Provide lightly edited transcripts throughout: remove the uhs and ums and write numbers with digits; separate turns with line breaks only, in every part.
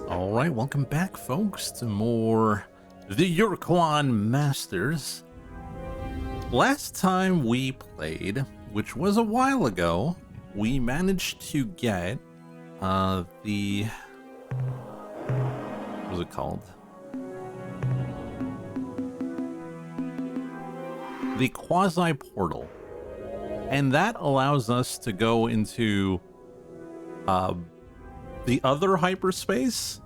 All right, welcome back, folks, to more the Ur-Quan Masters. Last time we played, which was a while ago, we managed to get the what was it called? The quasi portal, and that allows us to go into the other hyperspace,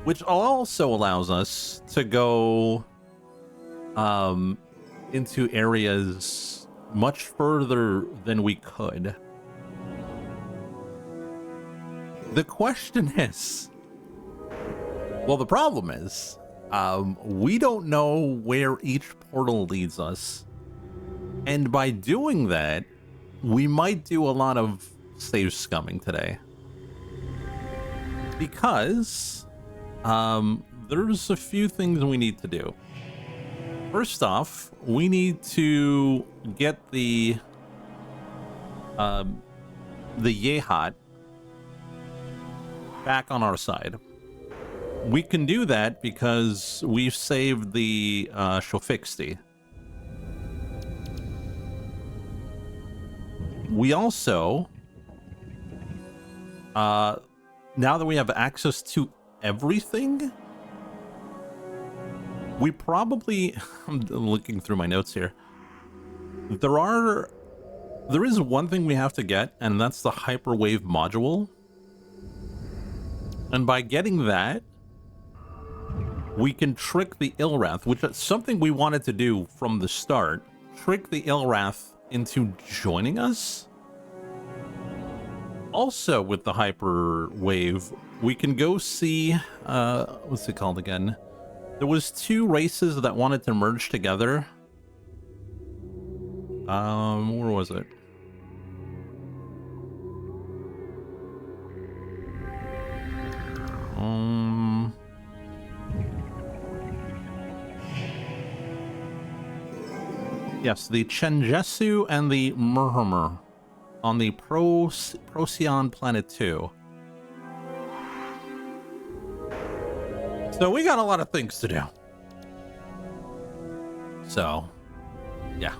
which also allows us to go into areas much further than we could. The question is, well, the problem is, we don't know where each portal leads us. And by doing that, we might do a lot of save scumming today. Because there's a few things we need to do. First off, we need to get the Yehat back on our side. We can do that because we've saved the Shofixti. We also, now that we have access to everything, we probably, I'm looking through my notes here, there is one thing we have to get, and that's the hyperwave module. And by getting that, we can trick the Ilrath, which is something we wanted to do from the start, trick the Ilrath into joining us. Also, with the hyperwave, we can go see what's it called again? There was two races that wanted to merge together. Where was it? Yes, the Chenjesu and the Murmur on the Procyon Planet 2. So we got a lot of things to do. So, yeah.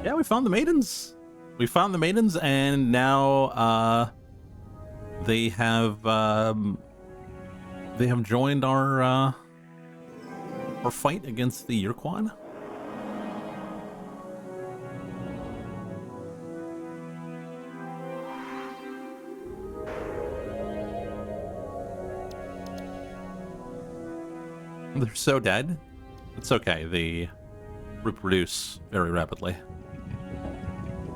Yeah, we found the maidens. We found the maidens, and now they have joined our fight against the Ur-Quan. They're so dead. It's okay. They reproduce very rapidly.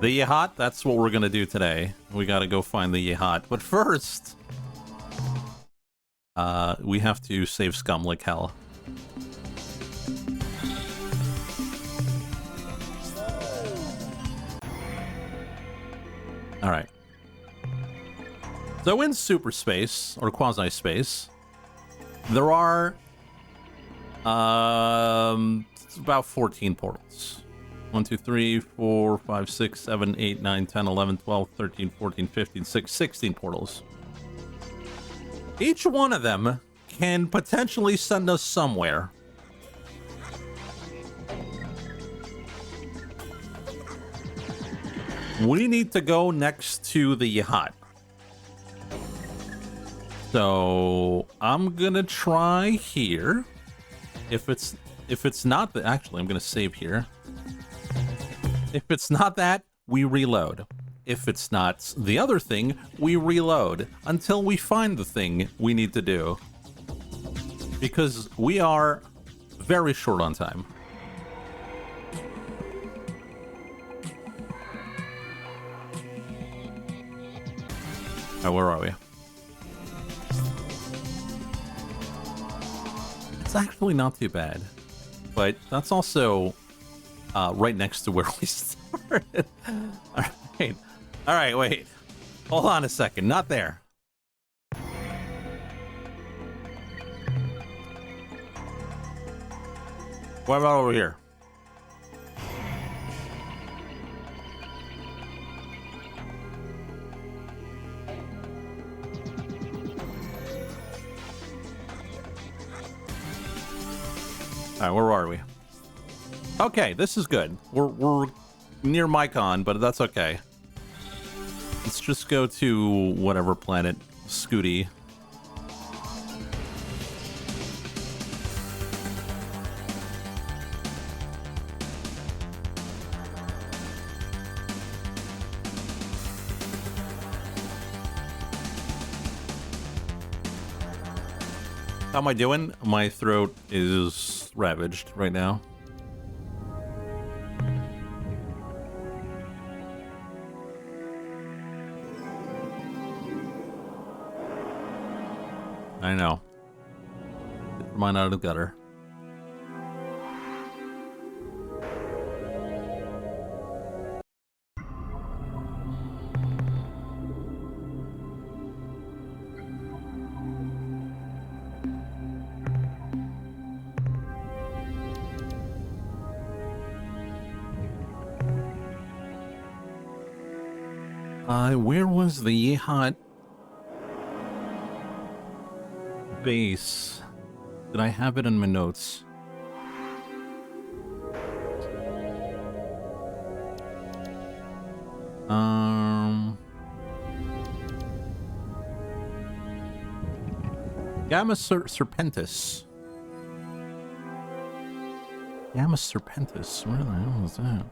The Yehat, that's what we're gonna do today. We gotta go find the Yehat. But first, we have to save scum like hell. Alright. So in super space, or quasi-space, there are about 14 portals. 1, 2, 3, 4, 5, 6, 7, 8, 9, 10, 11, 12, 13, 14, 15, 16 portals. Each one of them can potentially send us somewhere. We need to go next to the Yehat. So I'm gonna try here. If it's not that, actually, I'm gonna save here. If it's not that, we reload. If it's not the other thing, we reload until we find the thing we need to do. Because we are very short on time. Oh, where are we? It's actually not too bad, but that's also right next to where we started. All right, wait. Hold on a second. Not there. What about over here? Alright, where are we? Okay, this is good. We're near Mycon, but that's okay. Let's just go to whatever planet. Scooty. How am I doing? My throat is ravaged right now. I know. Get mine out of the gutter. Where was the Yehat base? Did I have it in my notes? Gamma Serpentis. Gamma Serpentis. Where the hell is that?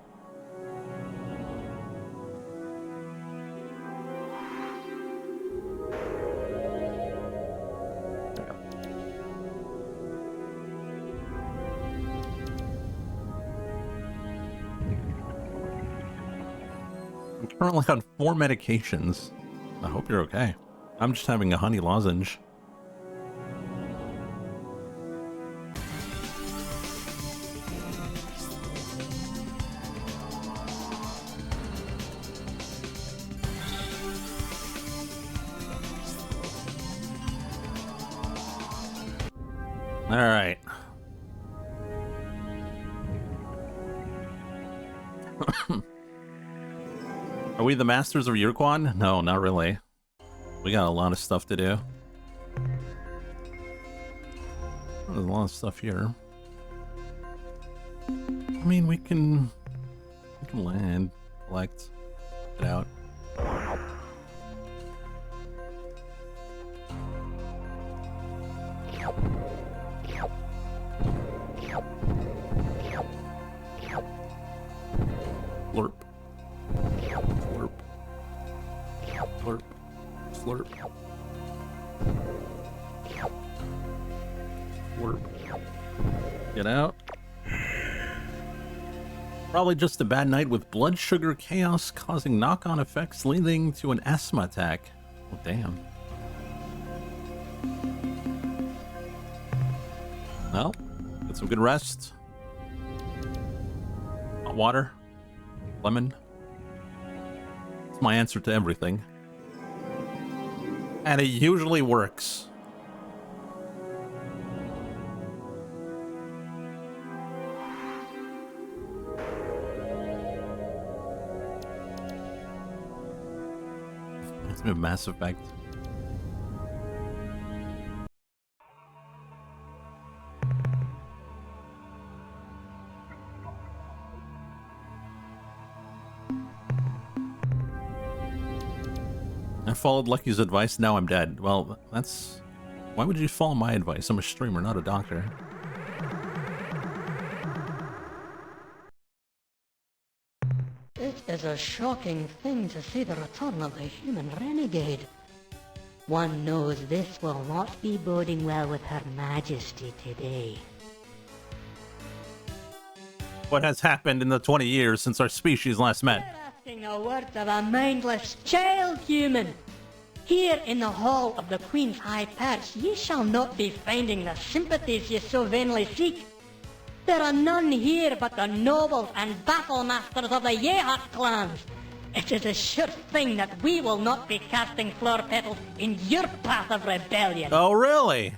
Currently on 4 medications. I hope you're okay. I'm just having a honey lozenge. All right. Are we the masters of Ur-Quan? No, not really. We got a lot of stuff to do. There's a lot of stuff here. I mean, we can land, collect, get out. Slurp. Slurp. Slurp. Slurp. Slurp. Get out. Probably just a bad night with blood sugar chaos causing knock-on effects leading to an asthma attack. Oh, damn. Well, get some good rest. Hot water. Lemon. It's my answer to everything. And it usually works. It's a Mass Effect. I followed Lucky's advice, now I'm dead. Well, that's... Why would you follow my advice? I'm a streamer, not a doctor.
It is a shocking thing to see the return of the human renegade. One knows this will not be boding well with Her Majesty today.
What has happened in the 20 years since our species last met?
You're asking the words of a mindless child human. Here in the hall of the Queen's High Perch, ye shall not be finding the sympathies ye so vainly seek. There are none here but the nobles and battle masters of the Yehat clans. It is a sure thing that we will not be casting flower petals in your path of rebellion.
Oh, really?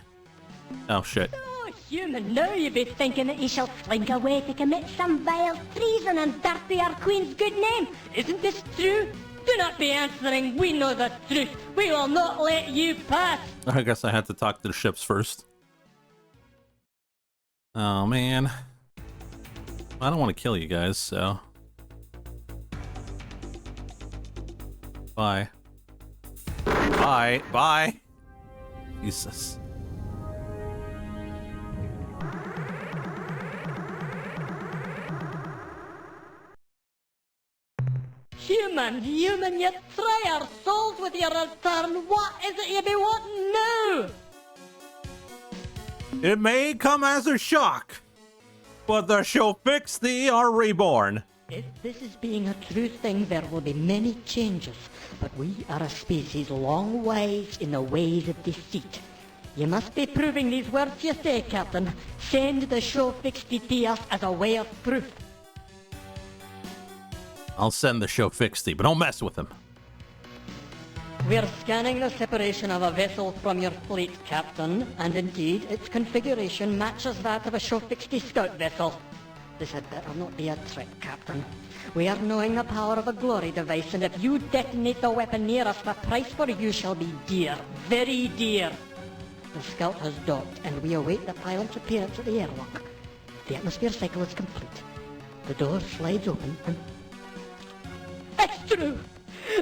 Oh, shit.
Oh, human, now you be thinking that ye shall slink away to commit some vile treason and dirty our Queen's good name. Isn't this true? Do not be answering, we know the truth. We will not let you pass.
I guess I had to talk to the ships first. Oh, man. I don't want to kill you guys, so... Bye. Bye. Bye. Jesus.
Human, you try our souls with your return. What is it you be wanting now?
It may come as a shock, but the shall fix thee are reborn.
If this is being a true thing, there will be many changes, but we are a species long wise in the ways of deceit. You must be proving these words you say, Captain. Send the show fixed to us as a way of proof.
I'll send the show fixty, but don't mess with him.
We're scanning the separation of a vessel from your fleet, Captain, and indeed its configuration matches that of a show fixty scout vessel. This had better not be a trick, Captain. We are knowing the power of a glory device, and if you detonate the weapon near us, the price for you shall be dear. Very dear. The scout has docked, and we await the pilot's appearance at the airlock. The atmosphere cycle is complete. The door slides open, and... It's true!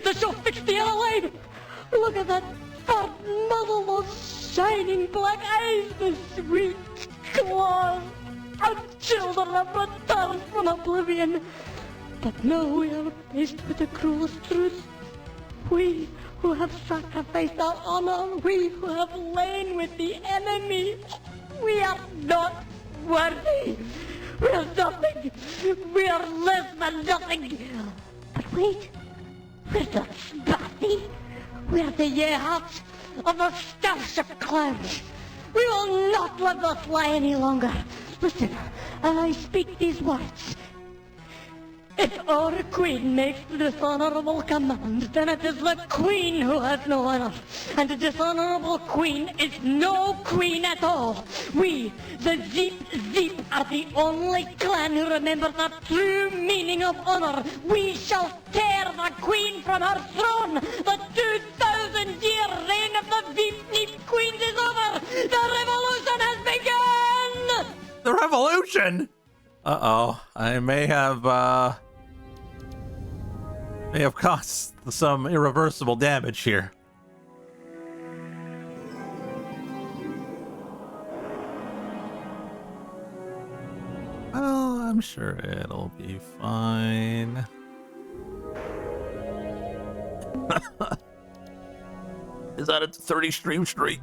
The show fixed the alive! Look at that fat muzzle, those shining black eyes, the sweet claws! Our children have returned from oblivion. But now we are faced with the cruelest truth. We who have sacrificed our honor, we who have lain with the enemy, we are not worthy. We are nothing. We are less than nothing. But wait, we're the Sparty. We're the Yeharts of the Starship Clans. We will not let this lie any longer. Listen, as I speak these words. If our queen makes the dishonorable command, then it is the queen who has no honor. And the dishonorable queen is no queen at all. We, the Zeep, are the only clan who remember the true meaning of honor. We shall tear the queen from her throne. The 2,000-year reign of the Veep queens is over. The revolution has begun!
The revolution? Uh-oh. I may have caused some irreversible damage here. Well, I'm sure it'll be fine. Is that a 30 stream streak?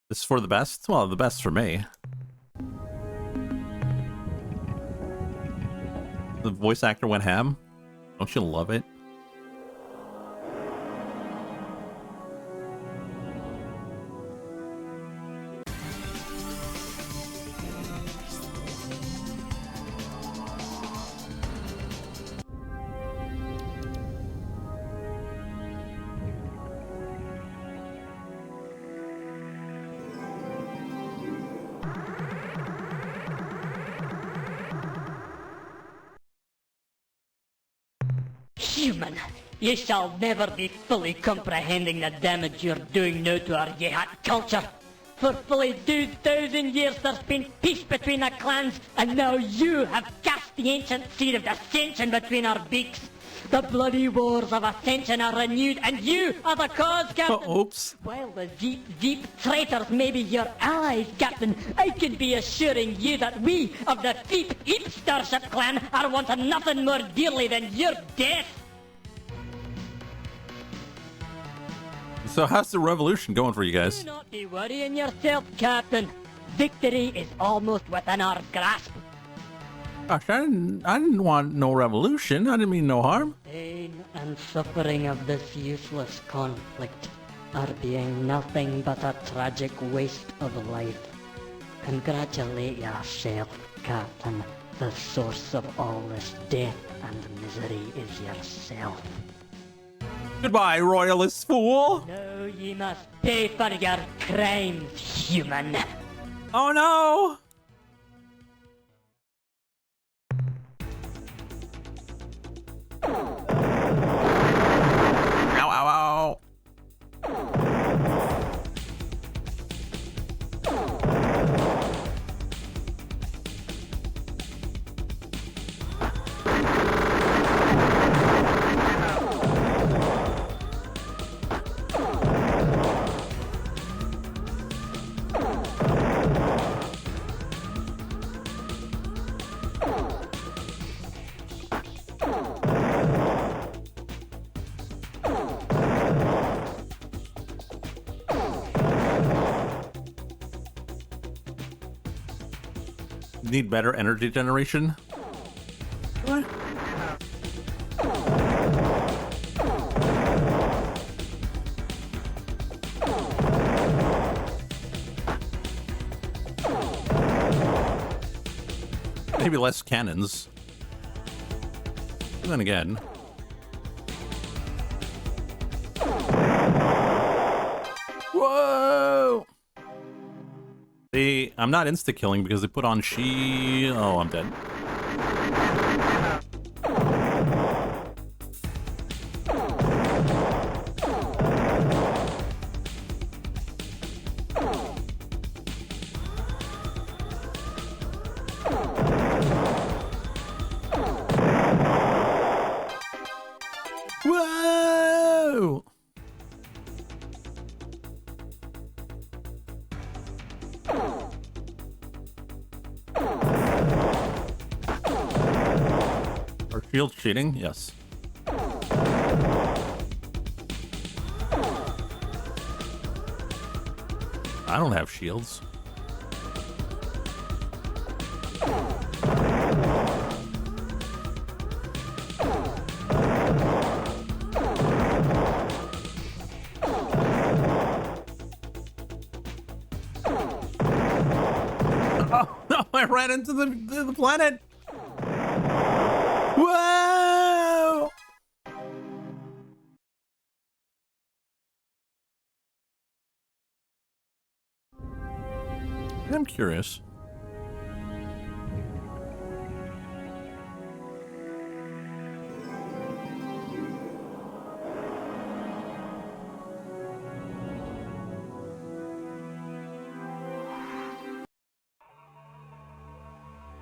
This is for the best? Well, the best for me. The voice actor went ham. Don't you love it?
Human, you shall never be fully comprehending the damage you're doing now to our Yehat culture. For fully 2,000 years there's been peace between the clans, and now you have cast the ancient seed of dissension between our beaks. The bloody wars of ascension are renewed, and you are the cause, Captain.
Oops.
While the Zeep traitors may be your allies, Captain, I can be assuring you that we of the Veep Starship Clan are wanting nothing more dearly than your death.
So how's the revolution going for you guys?
Do not be worrying yourself, Captain. Victory is almost within our grasp.
Gosh, I didn't want no revolution. I didn't mean no harm.
Pain and suffering of this useless conflict are being nothing but a tragic waste of life. Congratulate yourself, Captain. The source of all this death and misery is yourself.
Goodbye, royalist fool.
Now ye must pay for your crimes, human.
Oh no! Ow, ow, ow. need better energy generation. What? Maybe less cannons. And then again. Whoa! I'm not insta-killing because they put on Oh, I'm dead. Whoa! Are shields cheating? Yes. I don't have shields. Oh no! I ran into the planet. Whoa! I'm curious.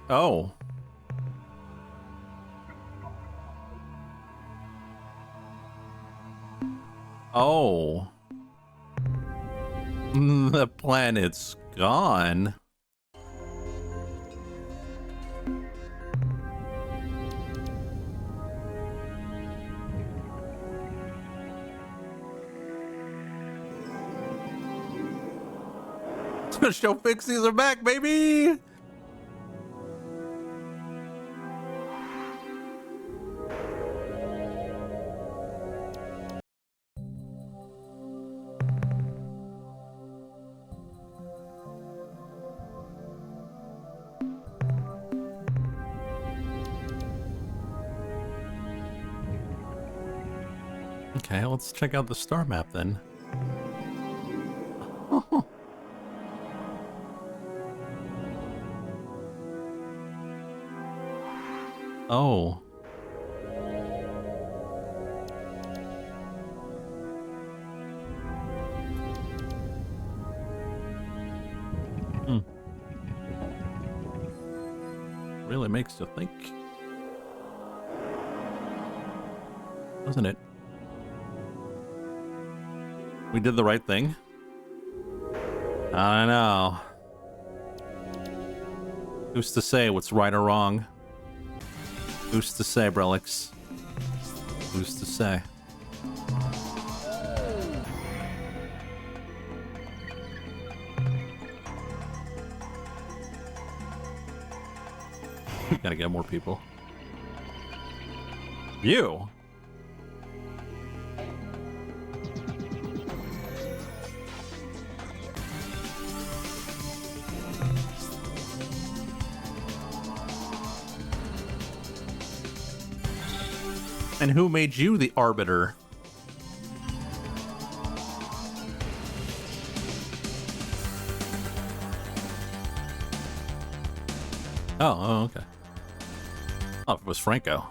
Oh. Oh. The planet's gone. Show fixies are back, baby! Okay, let's check out the star map then. Oh. Really makes you think, doesn't it? We did the right thing. I don't know. Who's to say what's right or wrong? Who's to say, Brelix? Who's to say? Gotta get more people. You? And who made you the arbiter? Oh, okay. Oh, it was Franco.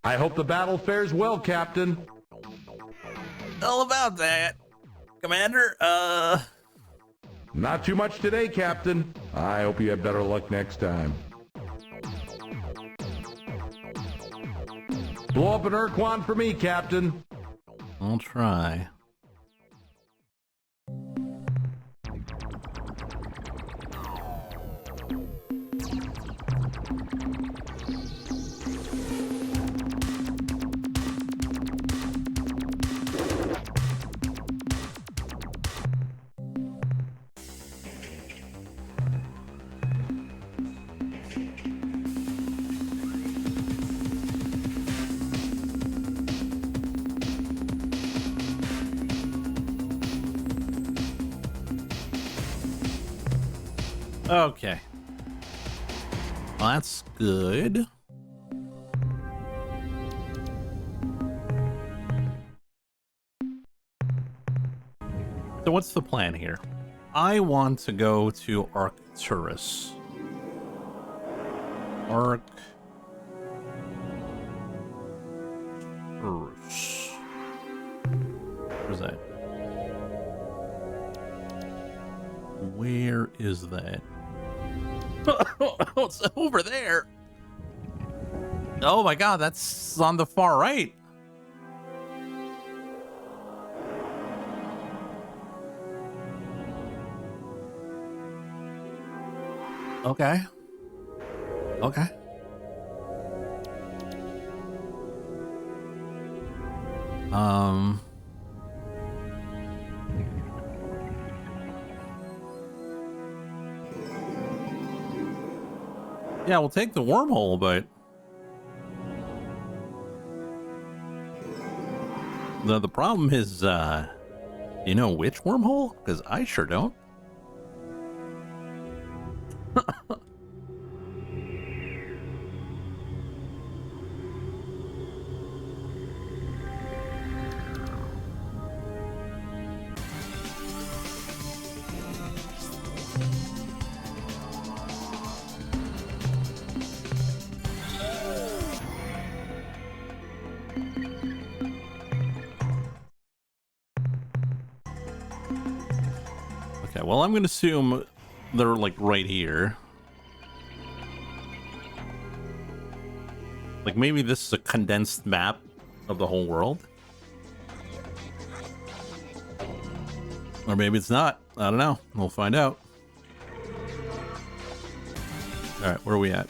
I hope the battle fares well, Captain.
All about that, Commander.
Not too much today, Captain. I hope you have better luck next time. Blow up an Ur-Quan for me, Captain.
I'll try. Okay. Well, that's good. So what's the plan here? I want to go to Arcturus. Arcturus. Where's that? Where is that? It's over there. Oh my god, that's on the far right. Okay. Okay. Yeah, we'll take the wormhole, but the problem is, you know which wormhole? Because I sure don't. Okay, well, I'm gonna assume they're like right here. Like maybe this is a condensed map of the whole world. Or maybe it's not. I don't know. We'll find out. Alright, where are we at?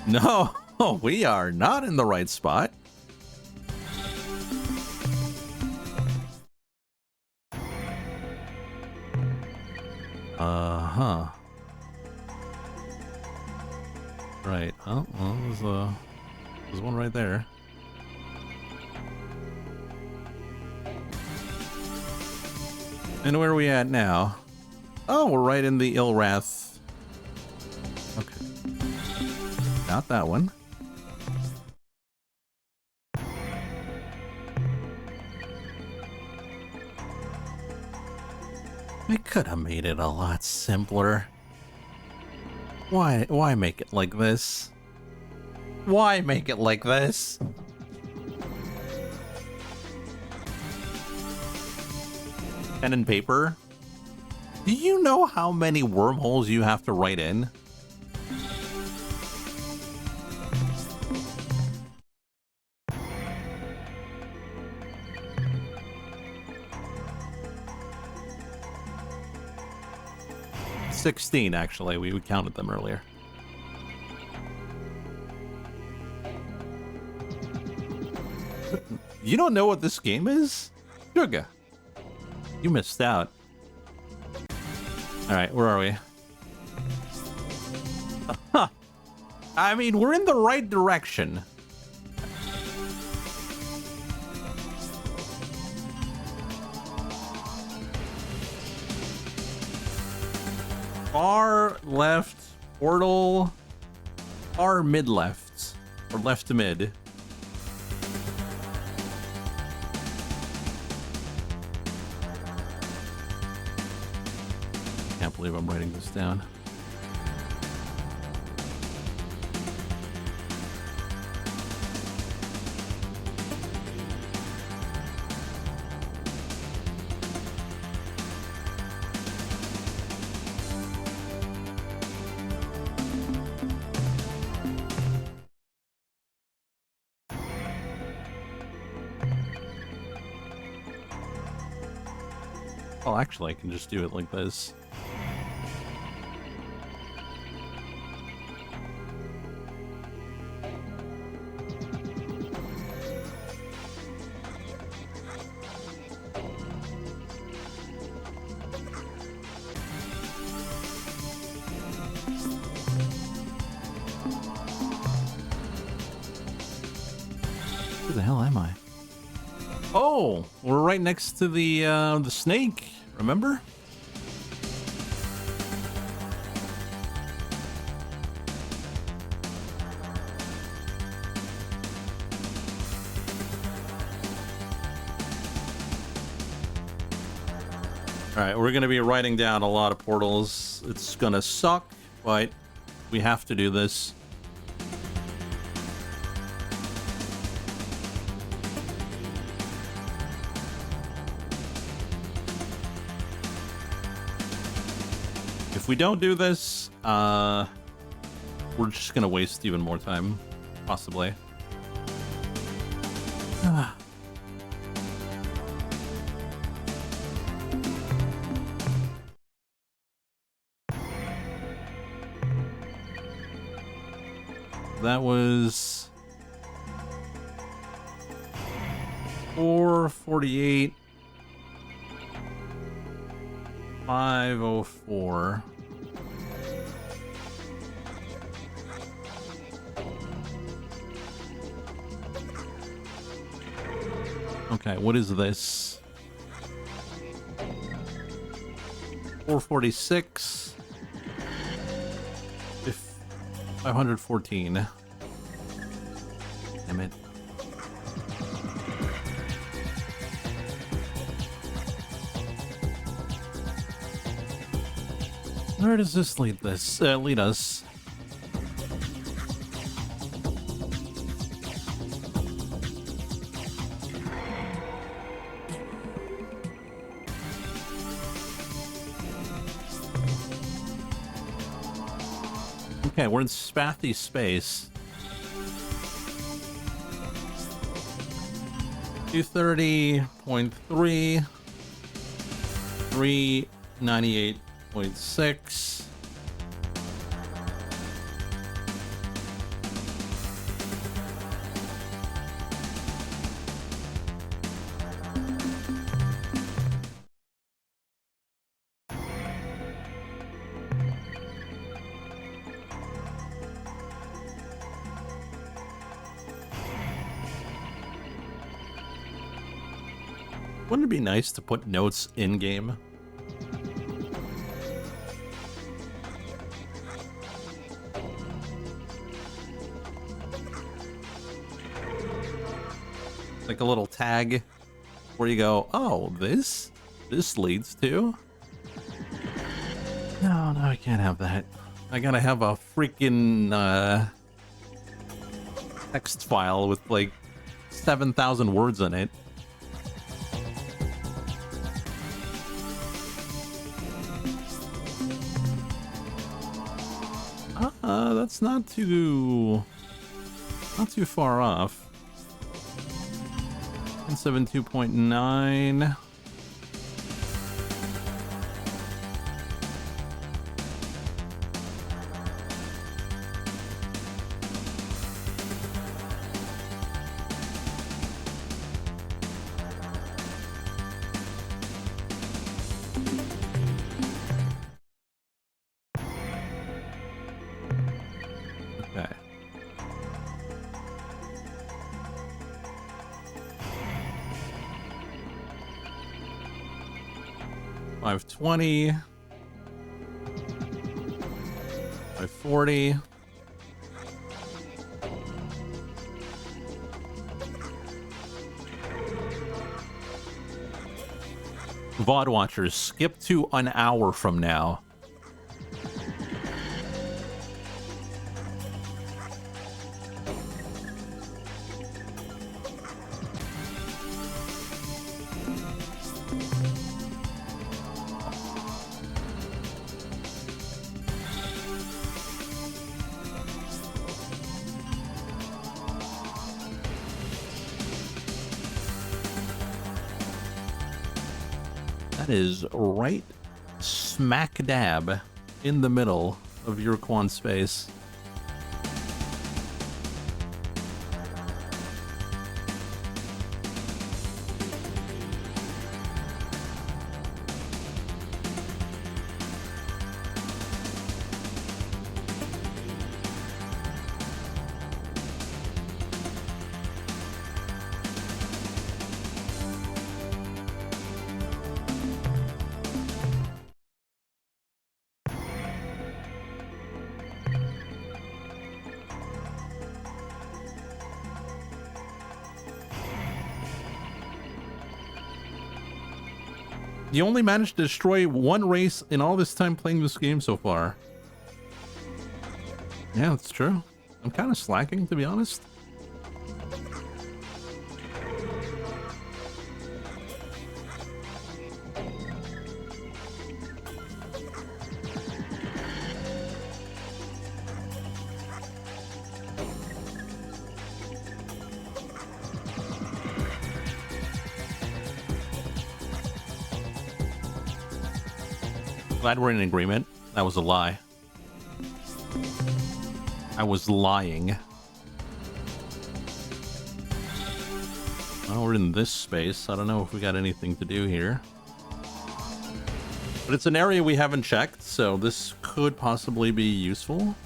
No, we are not in the right spot. Uh-huh. Right. Oh, well, there's one right there. And where are we at now? Oh, we're right in the Ilrath. Okay. Not that one. I could have made it a lot simpler. Why make it like this? Why make it like this? Pen and paper? Do you know how many wormholes you have to write in? $16, actually. We counted them earlier. You don't know what this game is? Sugar. You missed out. Alright, where are we? Huh. I mean, we're in the right direction. Far left portal, far mid left, or left to mid. Can't believe I'm writing this down. Oh, actually, I can just do it like this. Where the hell am I? Oh, we're right next to the snake, remember? Alright, we're going to be writing down a lot of portals. It's going to suck, but we have to do this. If we don't do this, we're just going to waste even more time, possibly. That was 448, 504. Okay, what is this? 446. 514. Damn it. Where does this lead us? Okay, we're in Spathy space. 230.3, 398.6. Wouldn't it be nice to put notes in-game? Like a little tag where you go, oh, this leads to... No, I can't have that. I gotta have a freaking text file with like 7,000 words in it. That's not too far off. 172.9. Okay. $520, $540. VOD watchers, skip to an hour from now. That is right smack dab in the middle of Ur-Quan space. You only managed to destroy one race in all this time playing this game so far. Yeah, that's true. I'm kind of slacking, to be honest. Glad we're in agreement. That was a lie. I was lying. Well, we're in this space. I don't know if we got anything to do here. But it's an area we haven't checked, so this could possibly be useful.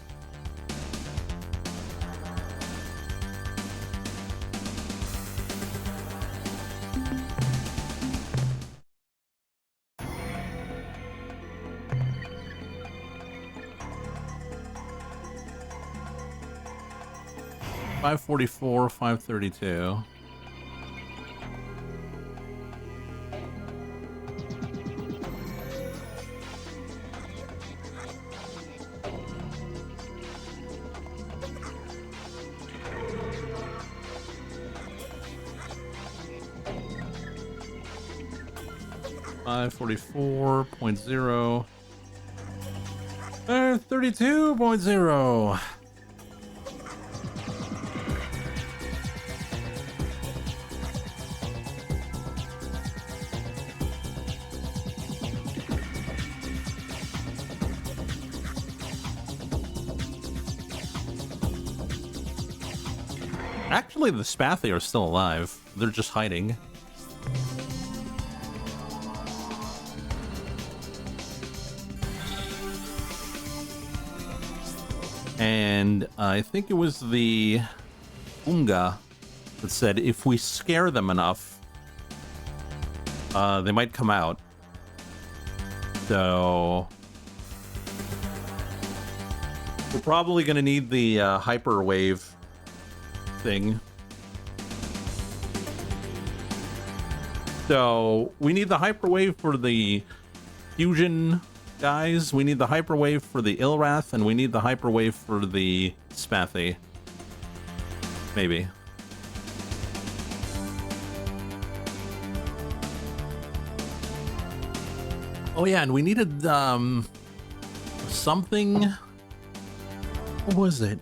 $544, $532. $544.0. 32.0. Actually, the Spathy are still alive. They're just hiding. And I think it was the Unga that said if we scare them enough, they might come out. So we're probably going to need the hyper wave thing. So we need the hyperwave for the fusion guys, we need the hyperwave for the Ilrath, and we need the hyperwave for the Spathy. Maybe. Oh yeah, and we needed something. What was it?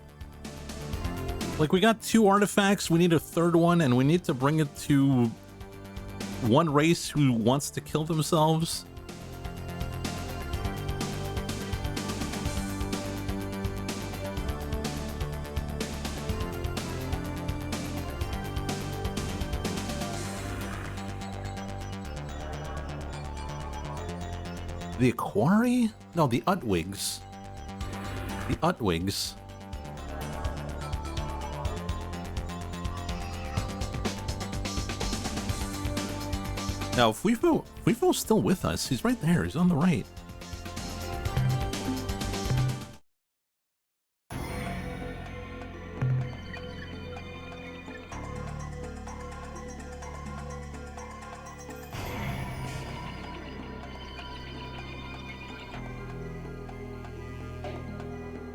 Like, we got 2 artifacts, we need a 3rd one, and we need to bring it to one race who wants to kill themselves. The Aquari? No, the Utwigs. The Utwigs. Now, if Weefo's still with us, he's right there. He's on the right.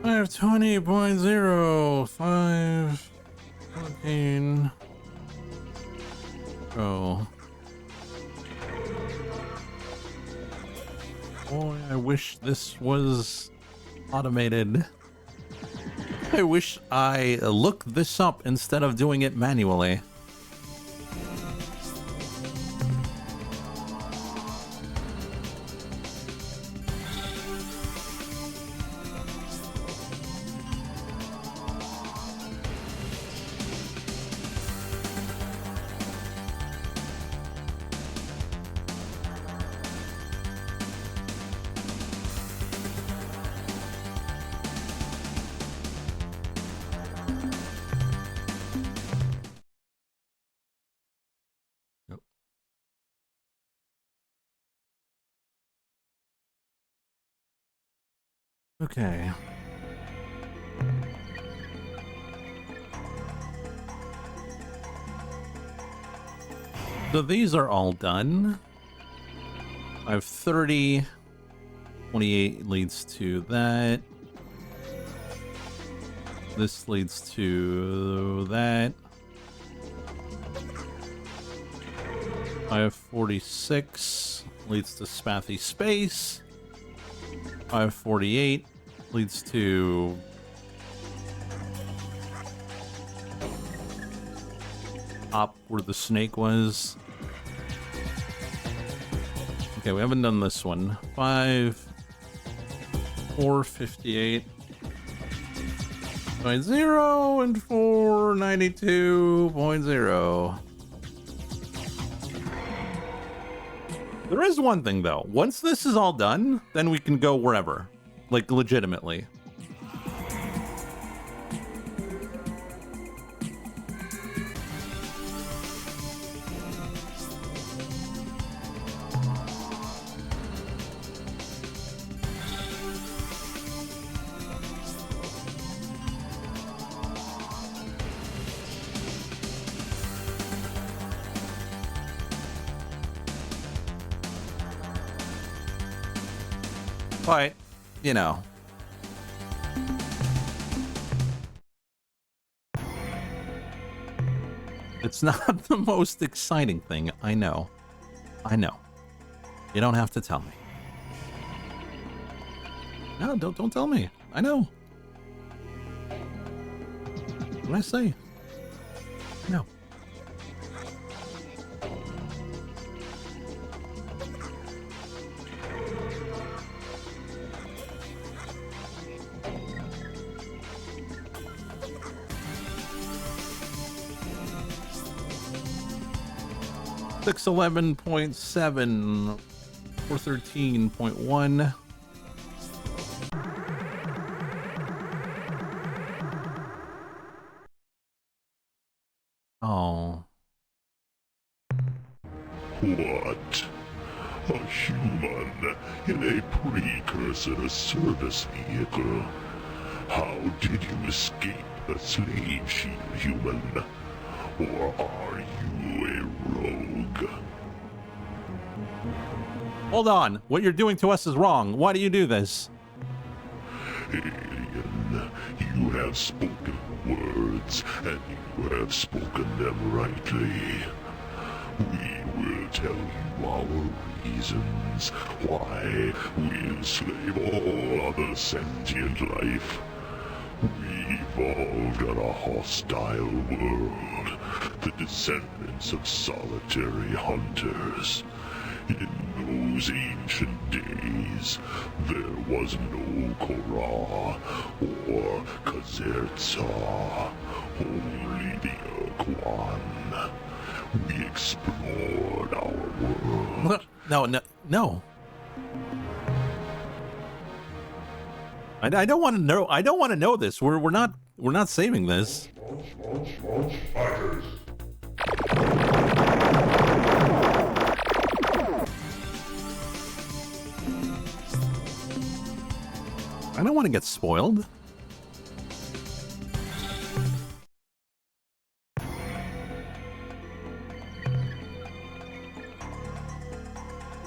I have 20.0, 5, 14. Oh. Boy, I wish this was automated. I wish I looked this up instead of doing it manually. Okay. So these are all done. I have 30. 28 leads to that. This leads to that. I have 46. Leads to Spathy Space. I have 48. Leads to... up where the snake was. Okay, we haven't done this one. 5... 458. 0 and 492.0. There is one thing though. Once this is all done, then we can go wherever. Like legitimately. But, you know. It's not the most exciting thing, I know. I know. You don't have to tell me. No, don't tell me. I know. What did I say? I know. 611.7 or 13.1. Oh.
What? A human in a precursor service vehicle? How did you escape the slave shield, human? Or are you a rogue?
Hold on. What you're doing to us is wrong. Why do you do this?
Alien, you have spoken words, and you have spoken them rightly. We will tell you our reasons why we enslave all other sentient life. We evolved on a hostile world, the descendants of solitary hunters. In those ancient days, there was no Korra or Kazertsa, only the Ur-Quan. We explored our world.
No. I don't want to know. I don't want to know this. We're not saving this.
Launch fighters.
I don't want to get spoiled.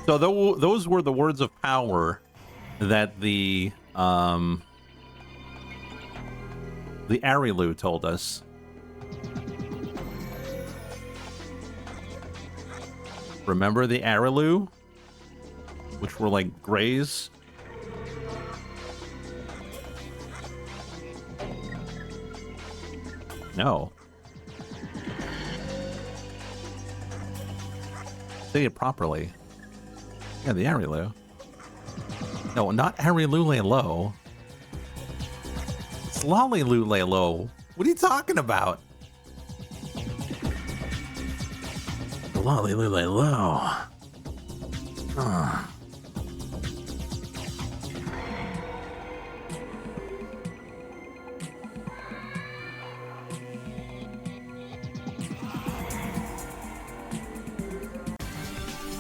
So those were the words of power that the Arilu told us. Remember the Arilu? Which were like grays? No. Say it properly. Yeah, the Arilu. No, not Arilulelo. It's Lollylulelo. What are you talking about? Lollylulelo.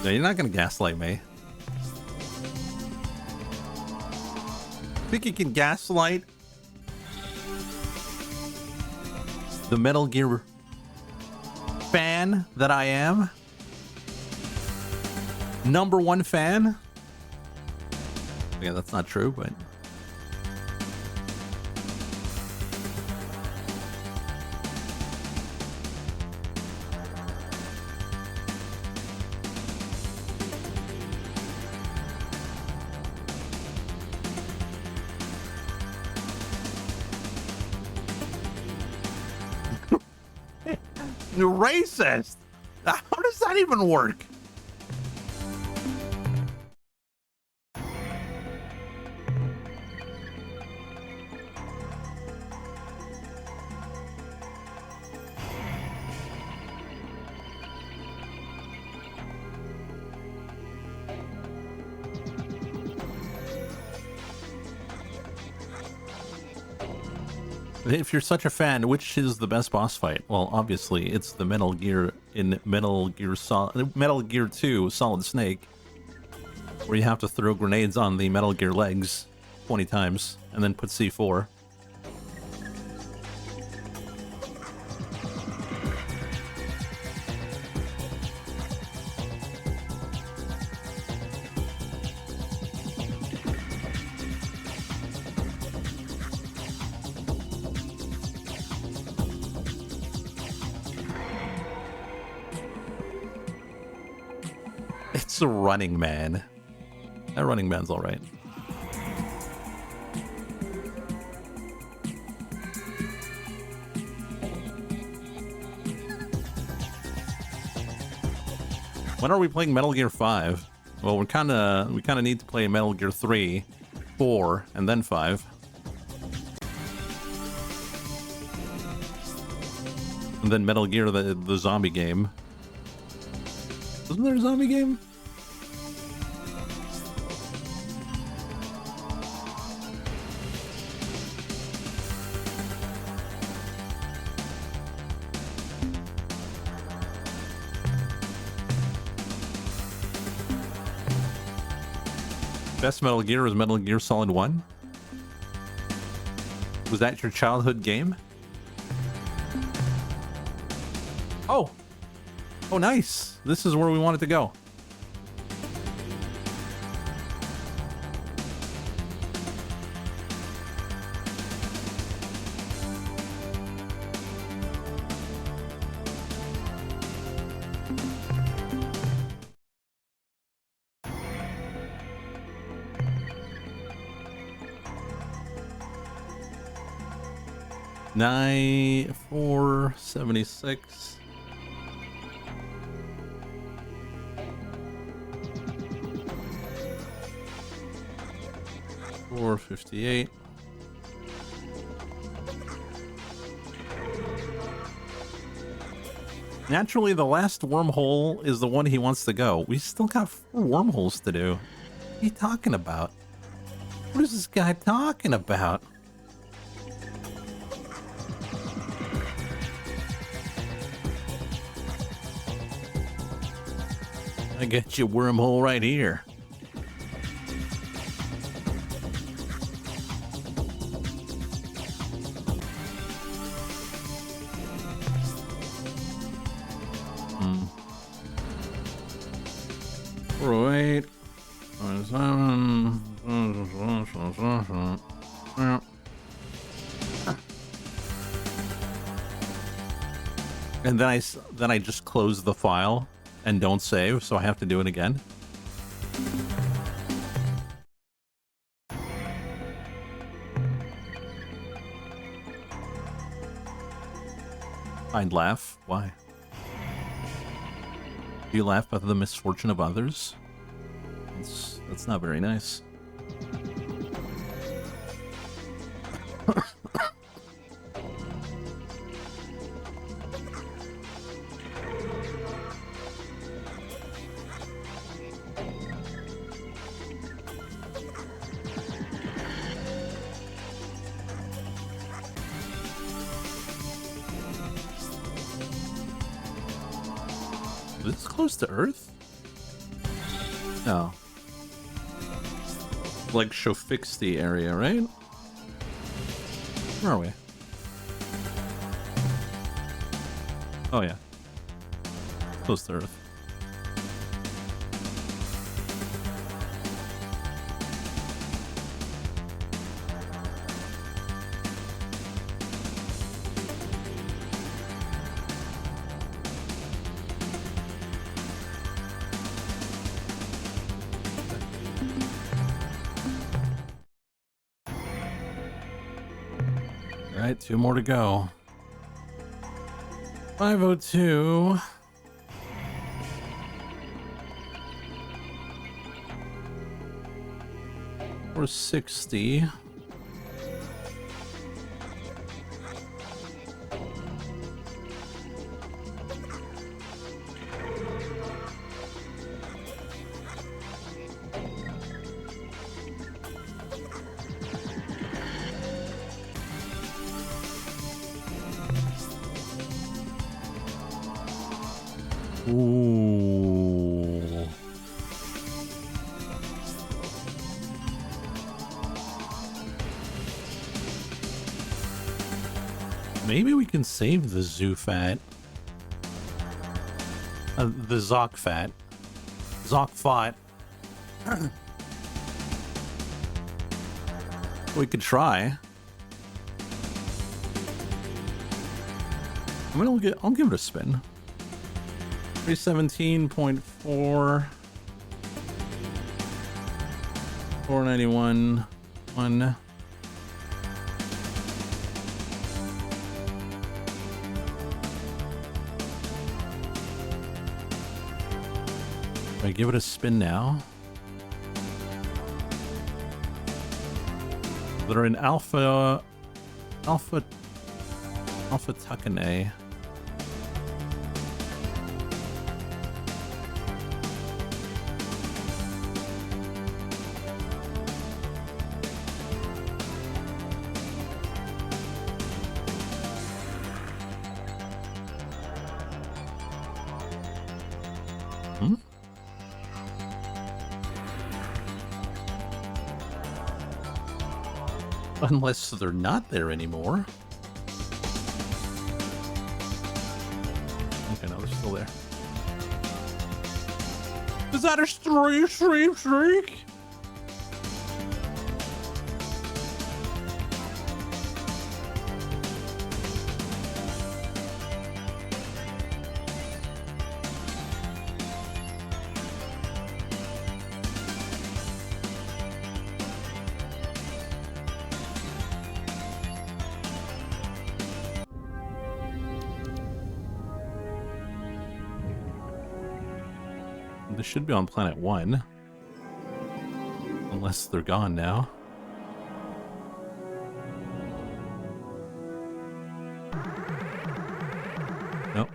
No, you're not gonna gaslight me. Think you can gaslight the Metal Gear fan that I am? #1 fan. Yeah, that's not true, but you're racist. How does that even work? If you're such a fan, which is the best boss fight? Well, obviously, it's the Metal Gear in Metal Gear 2 Solid Snake, where you have to throw grenades on the Metal Gear legs 20 times and then put C4. It's a Running Man. That Running Man's alright. When are we playing Metal Gear 5? Well, we kind of need to play Metal Gear 3, 4, and then 5. And then Metal Gear the zombie game. Isn't there a zombie game? Best Metal Gear was Metal Gear Solid 1? Was that your childhood game? Oh! Oh, nice! This is where we wanted to go. Nine 476. $458. Naturally, the last wormhole is the one he wants to go. We still got 4 wormholes to do. What are you talking about? What is this guy talking about? I got your wormhole right here. Right. And then I just close the file and don't save, so I have to do it again. I'd laugh. Why? Do you laugh at the misfortune of others? That's not very nice. Is this close to Earth? No. Like Shofixty area, right? Where are we? Oh yeah. Close to Earth. Alright, 2 more to go. 502. 460. Ooh. Maybe we can save the zoo fat. The Zoc fat. Zoc fat. We could try. I mean, I'll give it a spin. 317.4 491 1. I give it a spin now. That are in Alpha Tuckanay. Unless they're not there anymore. Okay, no, they're still there. Is that a streak? This should be on planet 1. Unless they're gone now. Nope.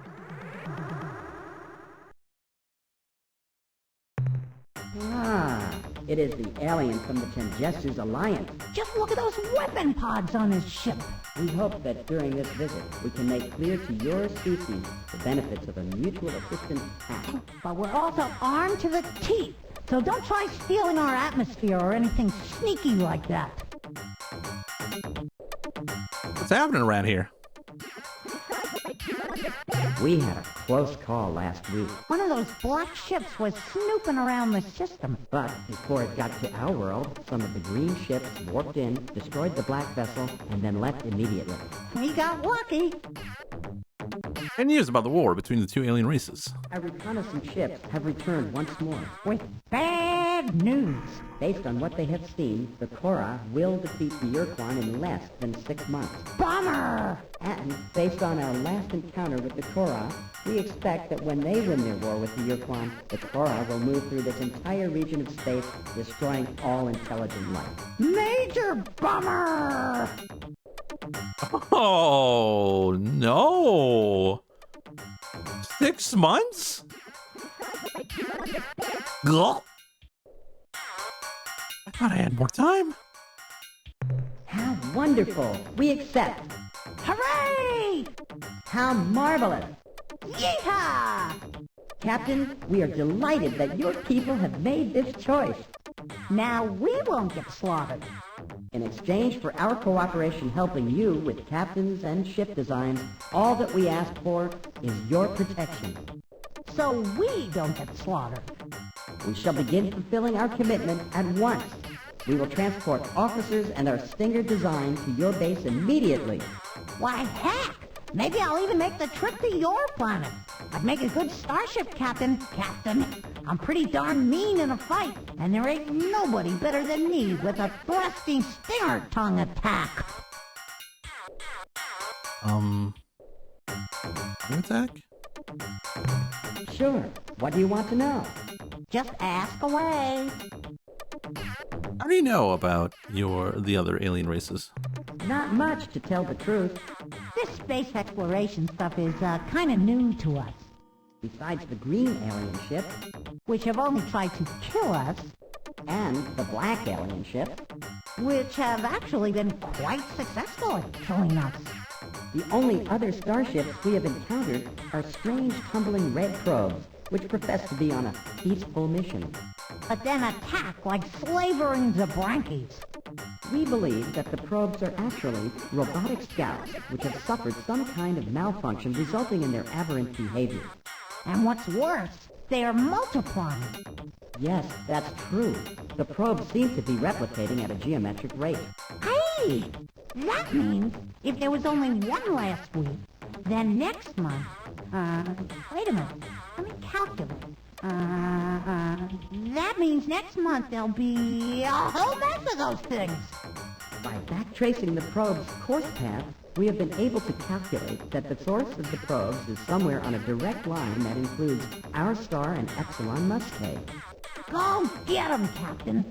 Ah, it is the alien from the Tenjessu's Alliance.
Just look at those weapon pods on his ship.
We hope that during this visit, we can make clear to your species the benefits of a mutual assistance pact.
But we're also armed to the teeth. So don't try stealing our atmosphere or anything sneaky like that.
What's happening around here?
We had a close call last week,
One of those black ships was snooping around the system.
but before it got to our world, some of the green ships warped in, destroyed the black vessel, and then left immediately.
We got lucky.
10 years about the war between the two alien races.
Our reconnaissance ships have returned once more.
With bad news.
Based on what they have seen, the Korra will defeat the Ur-Quan in less than 6 months.
Bummer!
And based on our last encounter with the Korra, we expect that when they win their war with the Ur-Quan, the Korra will move through this entire region of space, destroying all intelligent life.
Major bummer!
Oh, no. 6 months? Gulp. I thought I had more time.
How wonderful! We accept!
Hooray!
How marvelous!
Yeehaw!
Captain, we are delighted that your people have made this choice.
Now we won't get slaughtered.
In exchange for our cooperation helping you with captains and ship designs, all that we ask for is your protection.
So we don't get slaughtered.
We shall begin fulfilling our commitment at once. We will transport officers and our Stinger design to your base immediately.
Why, heck! Maybe I'll even make the trip to your planet. I'd make a good starship captain. Captain, I'm pretty darn mean in a fight, and there ain't nobody better than me with a thrusting stinger tongue attack.
Attack?
Sure. What do you want to know?
Just ask away.
How do you know about the other alien races?
Not much, to tell the truth.
This space exploration stuff is kind of new to us,
Besides the green alien ship
which have only tried to kill us,
and the black alien ship,
which have actually been quite successful at killing us.
the only other starships we have encountered are strange tumbling red probes, which profess to be on a peaceful mission.
But then attack like slavering Zabrankies.
We believe that the probes are actually robotic scouts, which have suffered some kind of malfunction resulting in their aberrant behavior.
And what's worse, they are multiplying.
Yes, that's true. The probes seem to be replicating at a geometric rate.
Hey! That means if there was only one last week, then next month, wait a minute, let me calculate. That means next month there'll be a whole mess of those things.
By backtracing the probe's course path, we have been able to calculate that the source of the probes is somewhere on a direct line that includes our star and Epsilon Muscae.
Go get 'em, Captain.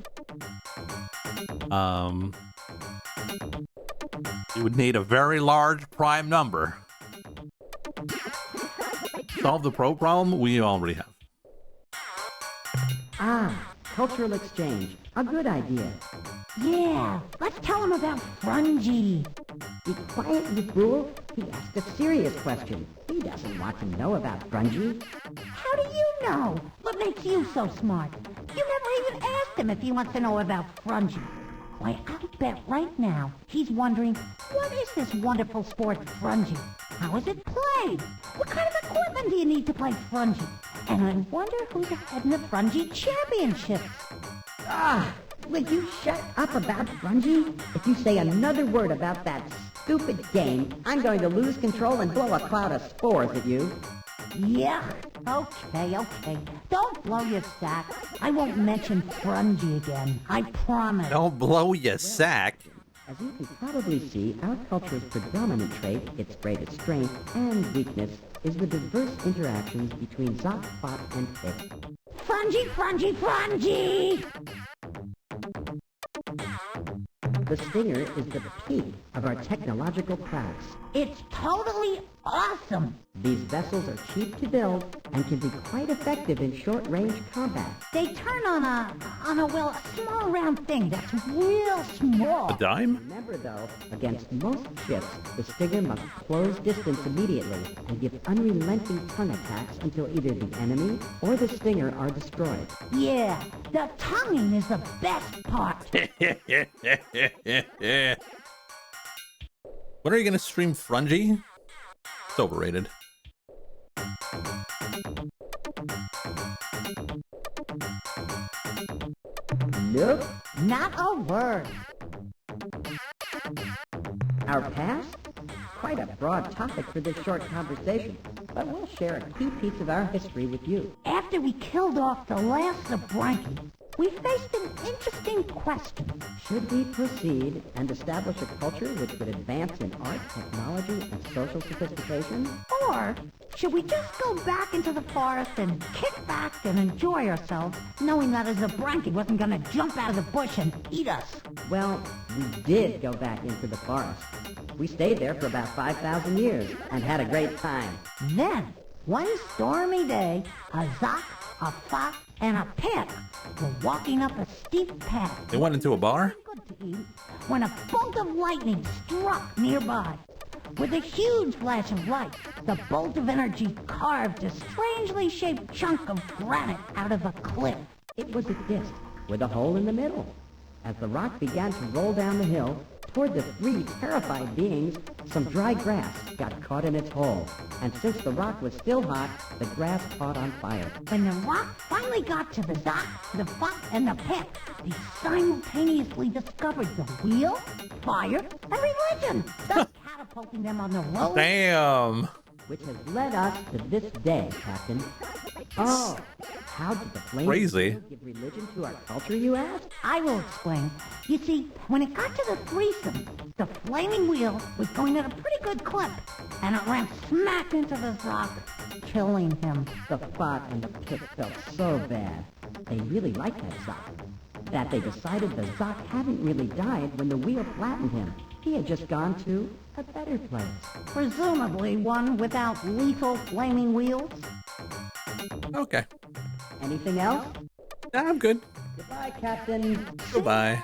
You would need a very large prime number. Solve the probe problem we already have.
Ah, cultural exchange. A good idea.
Yeah, let's tell 'em about Frungy.
Be quiet, you fool. He asked a serious question. He doesn't want to know about Frungy.
How do you know? What makes you so smart? You never even asked him if he wants to know about Frungy. Why, I'll bet right now he's wondering, what is this wonderful sport Frungy? How is it played? What kind of equipment do you need to play Frungy? And I wonder who's ahead in the Frungy Championships.
Ah, will you shut up about Frungy? If you say another word about that stupid game, I'm going to lose control and blow a cloud of spores at you.
Yeah, okay. Don't blow your sack. I won't mention Frungy again. I promise.
Don't blow your sack.
As you can probably see, our culture's predominant trait, its greatest strength and weakness, is the diverse interactions between Zok, Bot, and Fick.
Frungy!
The Stinger is the peak of our technological prowess.
It's totally awesome.
These vessels are cheap to build and can be quite effective in short-range combat.
They turn on a small round thing that's real small.
A dime?
Remember, though, against most ships, the Stinger must close distance immediately and give unrelenting tongue attacks until either the enemy or the Stinger are destroyed.
Yeah, the tonguing is the best part.
When are you gonna stream Frungy? It's overrated.
Nope.
Not a word.
Our past? Quite a broad topic for this short conversation, but we'll share a key piece of our history with you.
After we killed off the last Zabranki, we faced an interesting question.
Should we proceed and establish a culture which would advance in art, technology, and social sophistication?
Or should we just go back into the forest and kick back and enjoy ourselves, knowing that a Zabranki wasn't going to jump out of the bush and eat us?
Well, we did go back into the forest. We stayed there for about 5,000 years and had a great time.
Then, one stormy day, a Zok, a Fox, and a Pit were walking up a steep path.
They went into a bar?
Good to eat, when a bolt of lightning struck nearby. With a huge flash of light, the bolt of energy carved a strangely shaped chunk of granite out of a cliff.
It was a disc with a hole in the middle. As the rock began to roll down the hill, toward the three terrified beings, some dry grass got caught in its hole. And since the rock was still hot, the grass caught on fire.
When the rock finally got to the Zok, the Fox, and the Pit, they simultaneously discovered the wheel, fire, and religion, thus catapulting them on the road.
Damn.
Which has led us to this day, Captain. Oh, How did the flaming
Crazy.
wheel give religion to our culture, you ask?
I will explain. You see, when it got to the threesome, the flaming wheel was going at a pretty good clip, and it ran smack into the Zoc, killing him.
The fart and the pit felt so bad. They really liked that Zoc. That they decided the Zoc hadn't really died when the wheel flattened him. He had just gone to a better place.
Presumably one without lethal flaming wheels.
Okay.
Anything else?
Nah, I'm good.
Goodbye, Captain.
Goodbye.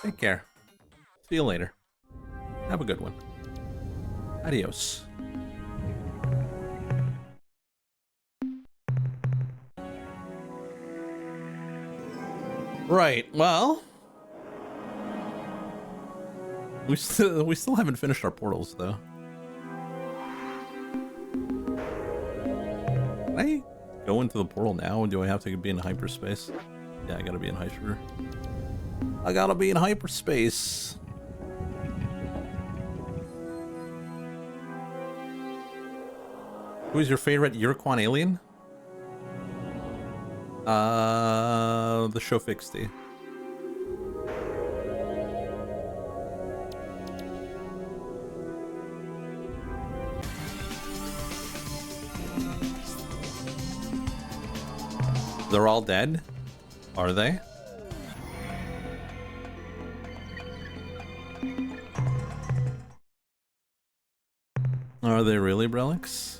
Take care. See you later. Have a good one. Adios. Right, well, we still haven't finished our portals though. Can I go into the portal now, or do I have to be in hyperspace? Yeah, I gotta be in hyper. I gotta be in hyperspace. Who's your favorite Ur-Quan alien? The show fixie. They're all dead? Are they? Are they really, Brelix?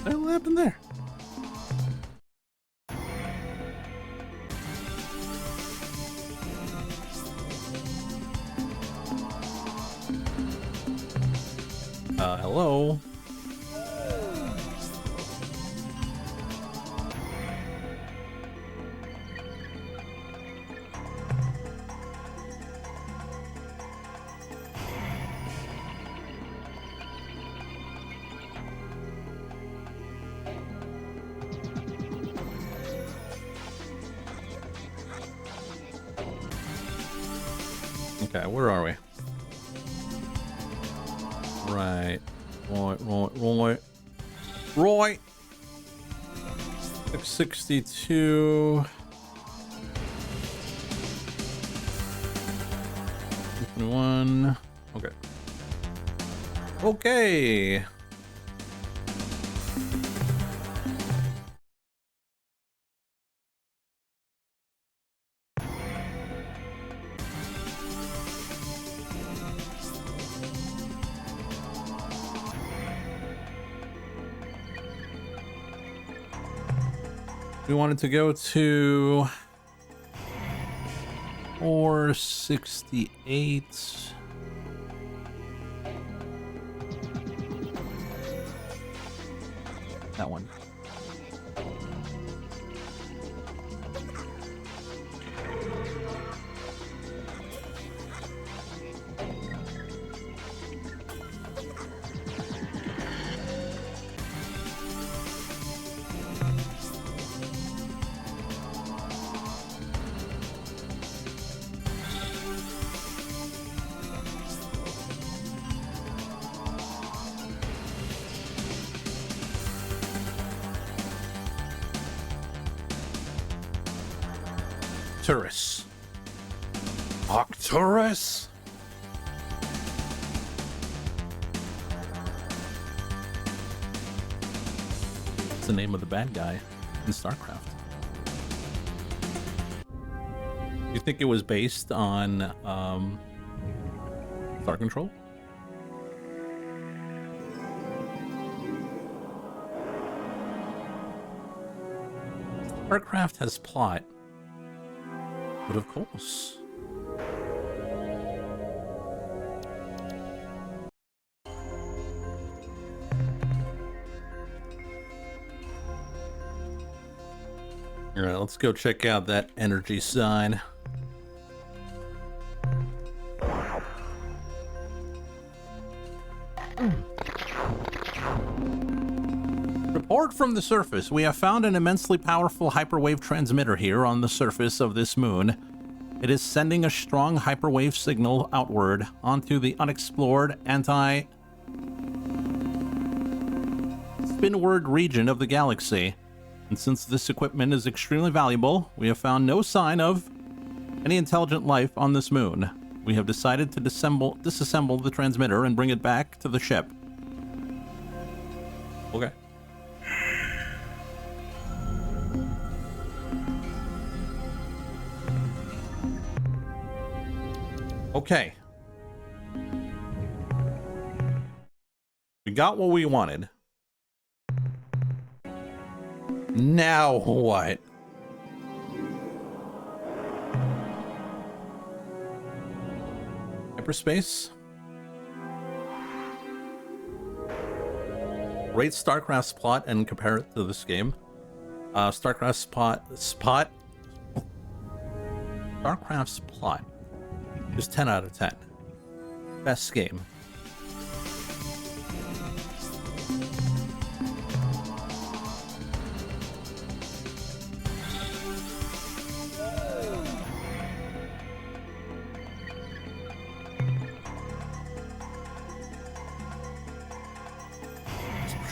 What happened there? Hello? Okay, where are we? Right. Right. 662. 21. Okay. Okay. We wanted to go to 468. That one. Arcturus. Arcturus? It's the name of the bad guy in StarCraft. You think it was based on Star Control? StarCraft has plot. But of course. Alright, let's go check out that energy sign. from the surface. We have found an immensely powerful hyperwave transmitter here on the surface of this moon. It is sending a strong hyperwave signal outward onto the unexplored anti-spinward region of the galaxy. And since this equipment is extremely valuable, we have found no sign of any intelligent life on this moon. We have decided to disassemble the transmitter and bring it back to the ship. Okay. Okay. We got what we wanted. Now what? Hyperspace? Rate StarCraft's plot and compare it to this game. StarCraft's plot is 10 out of 10. Best game.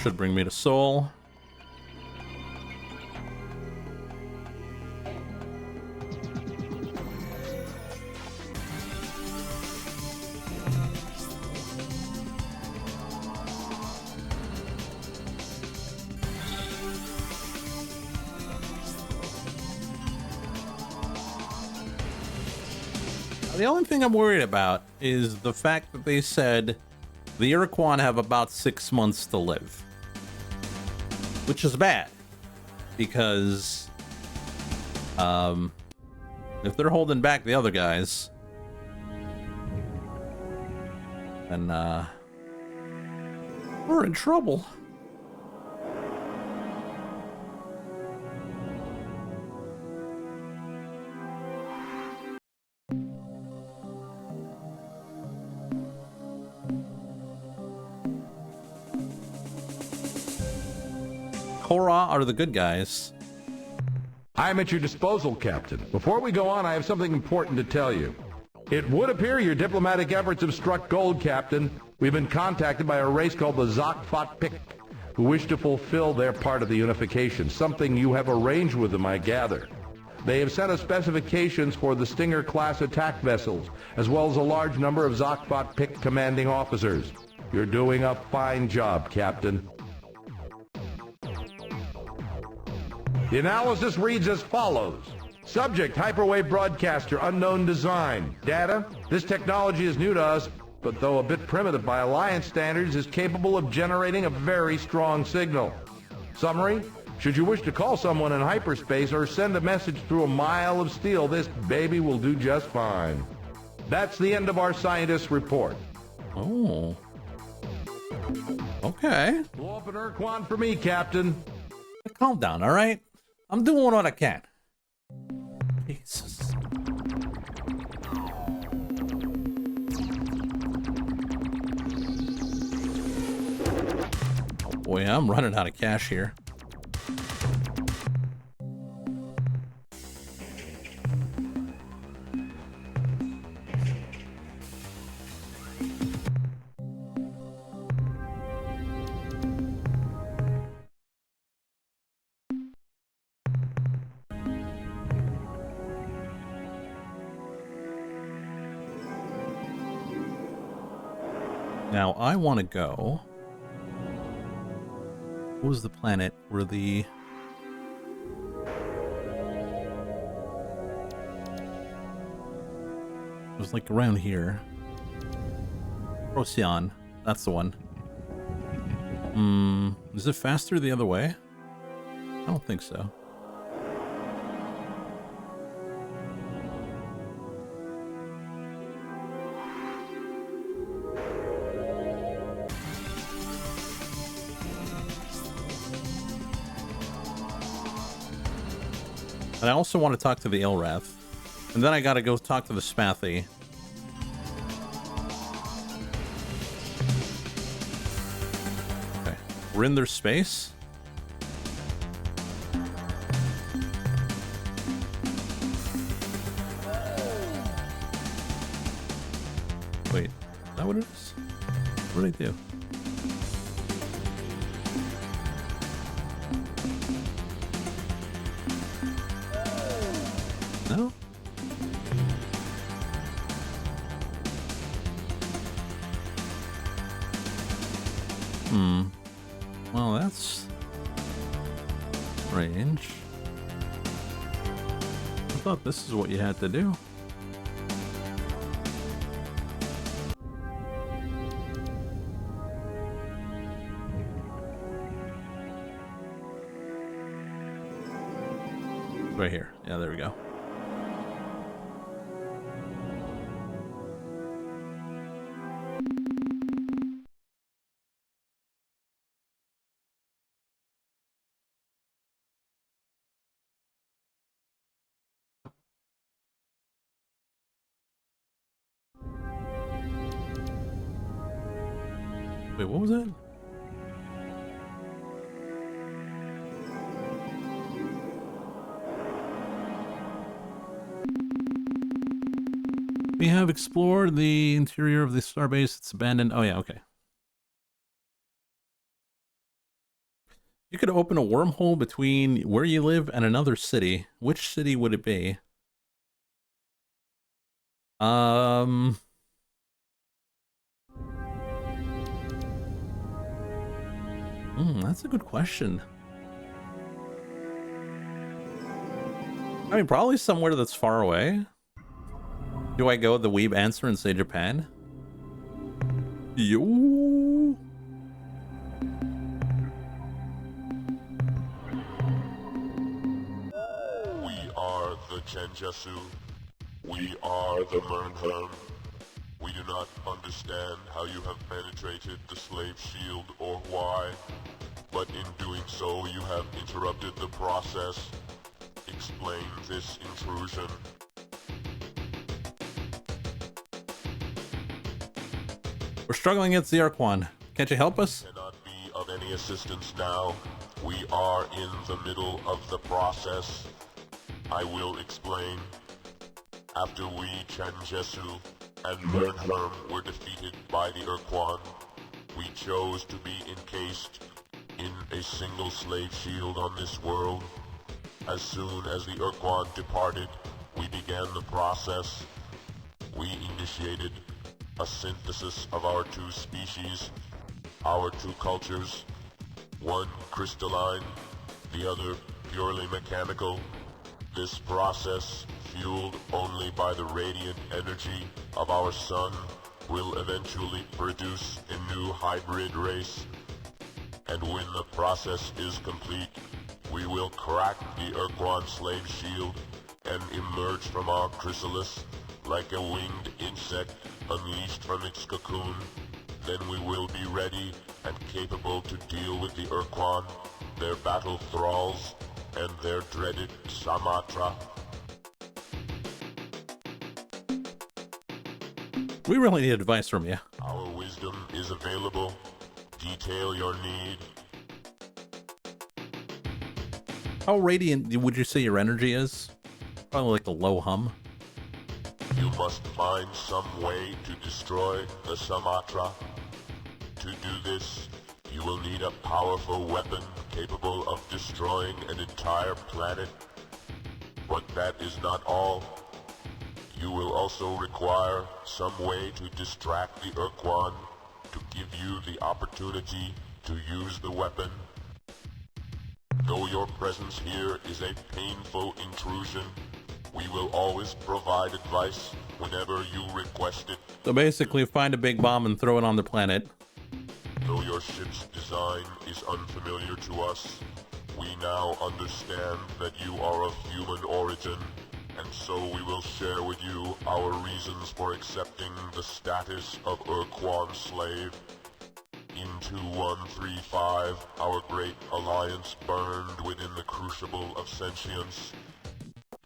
Should bring me to Seoul. The only thing I'm worried about is the fact that they said the Ur-Quan have about 6 months to live. Which is bad, because if they're holding back the other guys, then we're in trouble. Korra are the good guys.
I am at your disposal, Captain. Before we go on, I have something important to tell you. It would appear your diplomatic efforts have struck gold, Captain. We've been contacted by a race called the Zok-Fat-Pik, who wish to fulfill their part of the unification, something you have arranged with them, I gather. They have sent us specifications for the Stinger-class attack vessels, as well as a large number of Zok-Fat-Pik commanding officers. You're doing a fine job, Captain. The analysis reads as follows. Subject, hyperwave broadcaster, unknown design. Data, this technology is new to us, but though a bit primitive by Alliance standards, is capable of generating a very strong signal. Summary, should you wish to call someone in hyperspace or send a message through a mile of steel, this baby will do just fine. That's the end of our scientist's report.
Oh. Okay.
Blow up an Ur-Quan for me, Captain.
Calm down, all right? I'm doing what I can. Jesus. Oh boy, I'm running out of cash here. Now, I want to go... What was the planet where the... It was like around here. Procyon. That's the one. Is it faster the other way? I don't think so. And I also want to talk to the Ilrath. And then I gotta go talk to the Spathy. Okay. We're in their space. that what it is? What did I do? No? Well, that's strange. I thought this is what you had to do. Right here. Yeah, there we go. Wait, what was that? We have explored the interior of the starbase. It's abandoned. Oh, yeah, okay. You could open a wormhole between where you live and another city. Which city would it be? That's a good question. I mean, probably somewhere that's far away. Do I go with the weeb answer and say Japan? Yo.
We are the Genjasu. We are the Mernherm. We do not understand how you have penetrated the slave shield or why, but in doing so you have interrupted the process. Explain this intrusion.
We're struggling against the Ur-Quan. Can't you help us?
Cannot be of any assistance now. We are in the middle of the process. I will explain. After we, Chanjesu and Mernherm, were defeated by the Ur-Quan, we chose to be encased in a single slave shield on this world. As soon as the Ur-Quan departed, we began the process. We initiated a synthesis of our two species, our two cultures, one crystalline, the other purely mechanical. This process, fueled only by the radiant energy of our sun, will eventually produce a new hybrid race. And when the process is complete, we will crack the Ur-Quan slave shield and emerge from our chrysalis like a winged insect unleashed from its cocoon. Then we will be ready and capable to deal with the Ur-Quan, their battle thralls, and their dreaded Samatra.
We really need advice from you.
Our wisdom is available. Detail your need.
How radiant would you say your energy is? Probably like a low hum.
You must find some way to destroy the Samatra. To do this, you will need a powerful weapon capable of destroying an entire planet. But that is not all. You will also require some way to distract the Ur-Quan, to give you the opportunity to use the weapon. Though your presence here is a painful intrusion, we will always provide advice whenever you request it.
So basically, find a big bomb and throw it on the planet.
Though your ship's design is unfamiliar to us, we now understand that you are of human origin, and so we will share with you our reasons for accepting the status of Ur-Quan slave. In 2135, our great alliance burned within the crucible of sentience.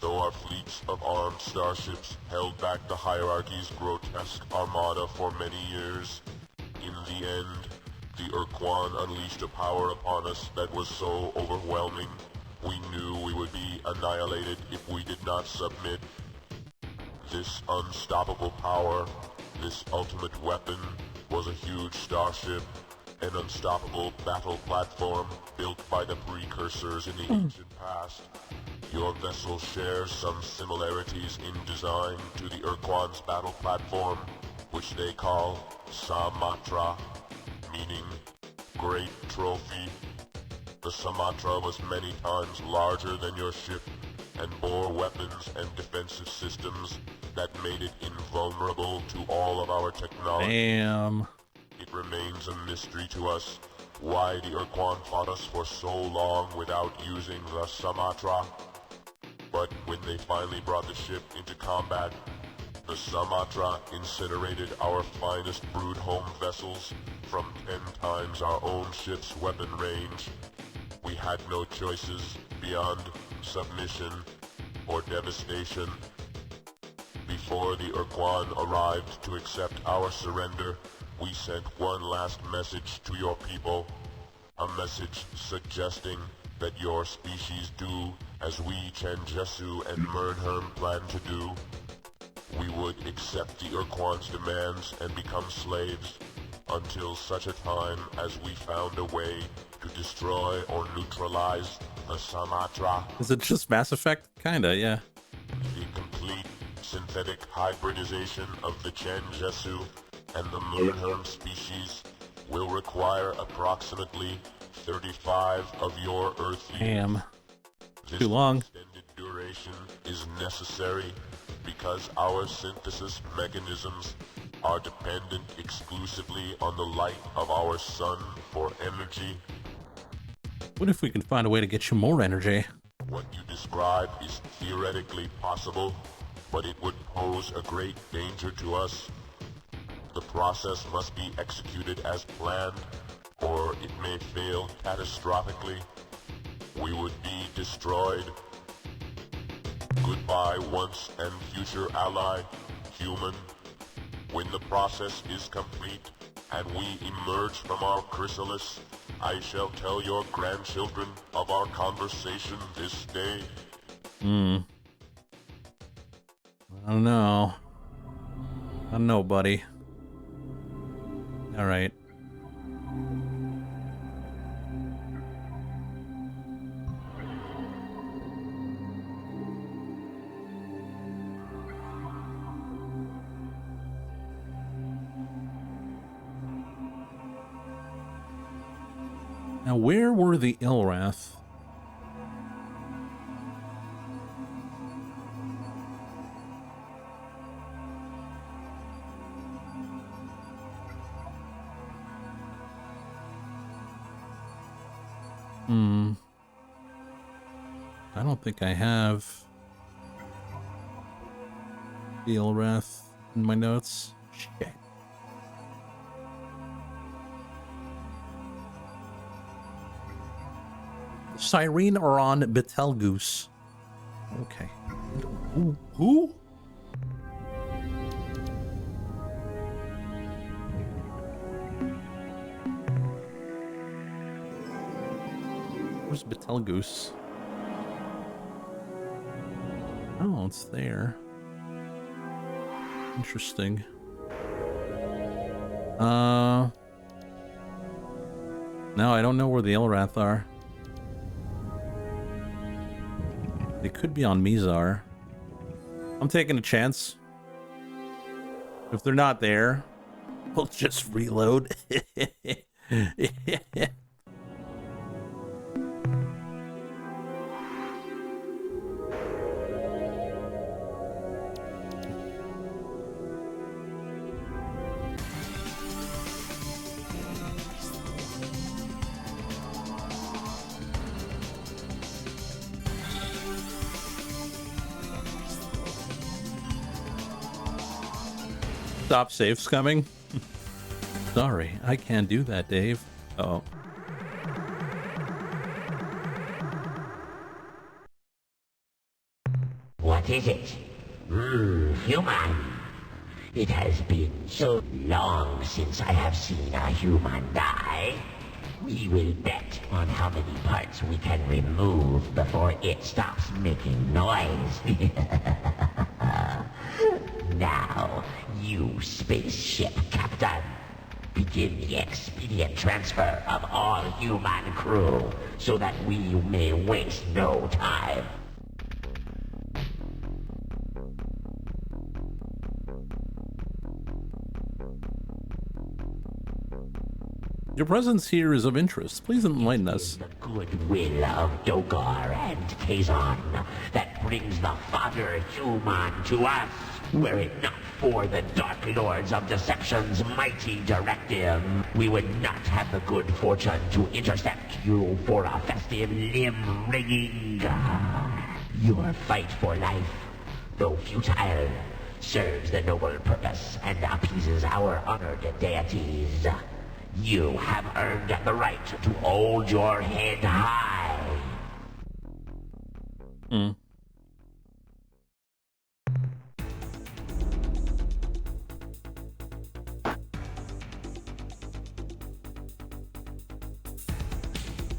Though our fleets of armed starships held back the hierarchy's grotesque armada for many years, in the end, the Ur-Quan unleashed a power upon us that was so overwhelming, we knew we would be annihilated if we did not submit. This unstoppable power This ultimate weapon was a huge starship, an unstoppable battle platform built by the precursors in the ancient past. Your vessel shares some similarities in design to the Ur-Quan's battle platform, which they call Samatra, meaning Great Trophy. The Samatra was many times larger than your ship and bore weapons and defensive systems that made it invulnerable to all of our technology.
Damn.
It remains a mystery to us why the Ur-Quan fought us for so long without using the Samatra. But when they finally brought the ship into combat, the Samatra incinerated our finest brood home vessels from 10 times our own ship's weapon range. We had no choices beyond submission or devastation. Before the Ur-Quan arrived to accept our surrender, we sent one last message to your people. A message suggesting that your species do as we Changesu and Mernherm plan to do. We would accept the Ur-Quan's demands and become slaves until such a time as we found a way to destroy or neutralize the Samatra.
Is it just Mass Effect? Kinda, yeah.
The complete synthetic hybridization of the Changesu and the Mernherm species will require approximately 35 of your Earth years.
Damn.
This
Too long.
extended duration is necessary because our synthesis mechanisms are dependent exclusively on the light of our sun for energy.
What if we can find a way to get you more energy?
What you describe is theoretically possible, but it would pose a great danger to us. The process must be executed as planned, or it may fail catastrophically. We would be destroyed. Goodbye, once and future ally, human. When the process is complete and we emerge from our chrysalis, I shall tell your grandchildren of our conversation this day.
I don't know. I don't know, buddy. Alright. Now, where were the Ilrath? I don't think I have the Ilrath in my notes. Shit. Cyrene are on Betelgeuse. Okay. Who? Where's Betelgeuse? Oh, it's there. Interesting. No, I don't know where the Ilrath are. They could be on Mizar. I'm taking a chance. If they're not there, we'll just reload. Stop safes coming. Sorry, I can't do that, Dave. Oh.
What is it? Human. It has been so long since I have seen a human die. We will bet on how many parts we can remove before it stops making noise. Now, you spaceship captain, begin the expedient transfer of all human crew so that we may waste no time.
Your presence here is of interest. Please enlighten us.
The goodwill of Dokar and Kazon that brings the father human to us. Were it not for the Dark Lords of Deception's mighty directive, we would not have the good fortune to intercept you for a festive limb ringing. Your fight for life, though futile, serves the noble purpose and appeases our honored deities. You have earned the right to hold your head high.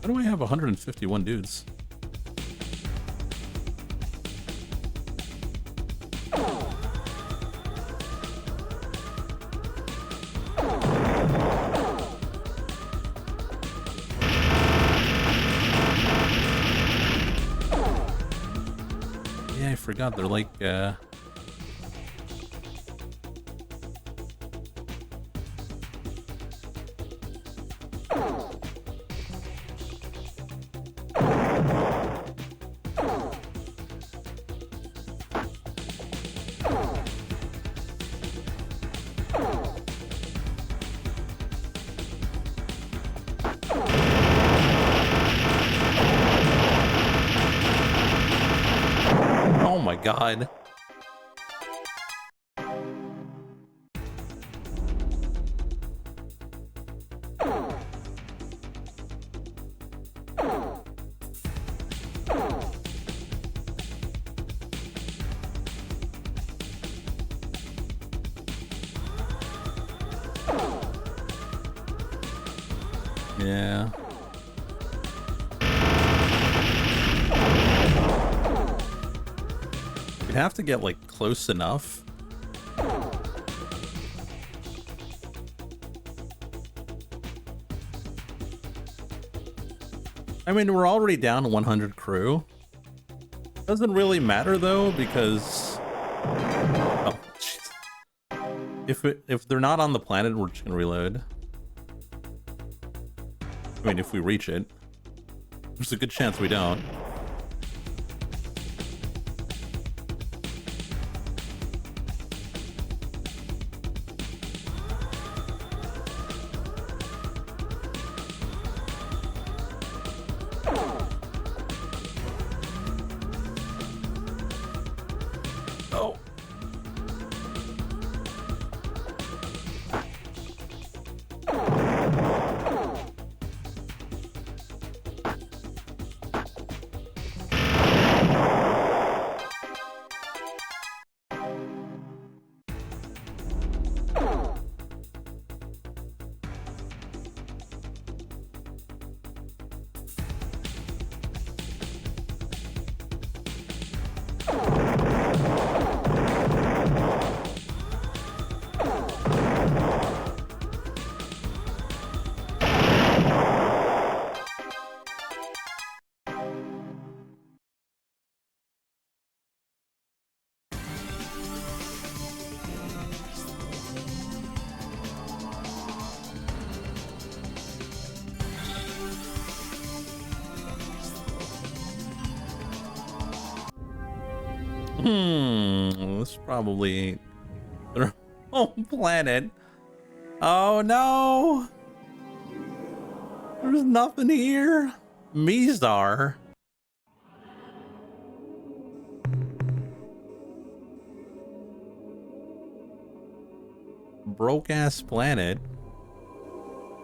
How do I have 151 dudes? Yeah, I forgot they're like, oh my god. Yeah. We'd have to get, like, close enough. I mean, we're already down to 100 crew. Doesn't really matter, though, because... Oh, jeez. If they're not on the planet, we're just gonna reload. I mean, if we reach it. There's a good chance we don't. Oh. This probably ain't their home planet. Oh no! There's nothing here. Mizar. Broke ass planet.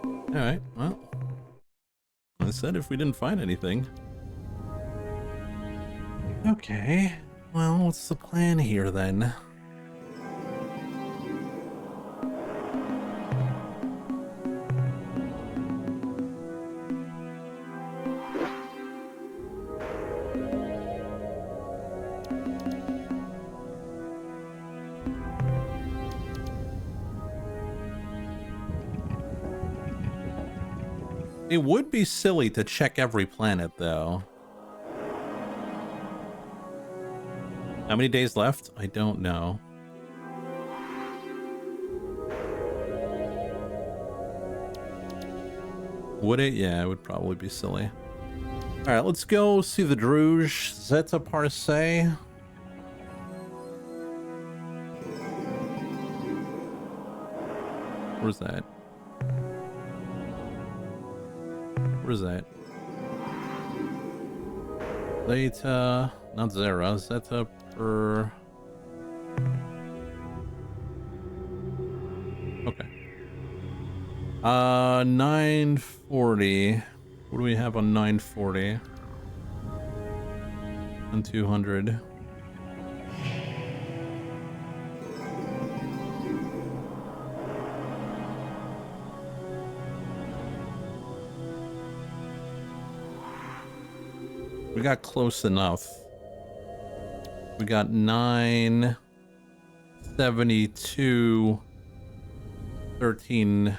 Alright, well. I said if we didn't find anything. Okay. Well, what's the plan here then? It would be silly to check every planet, though. How many days left? I don't know. Would it? Yeah, it would probably be silly. Alright, let's go see the Druge Zeta Parse. Where's that? Where's that? Zeta, not Zera, Zeta per... Okay. 940. What do we have on 940? And 200. We got close enough. We got 972, 13,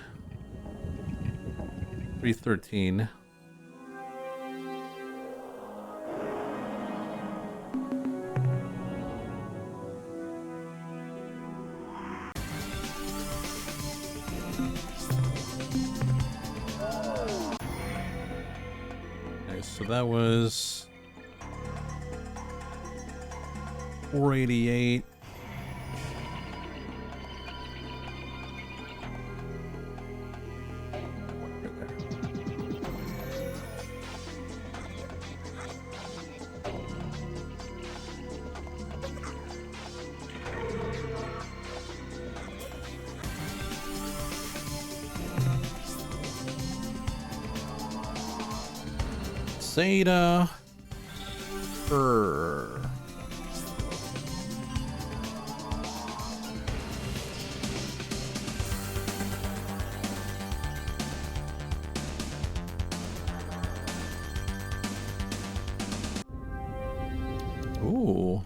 313. Okay, so that was 488. Zeta. Ooh.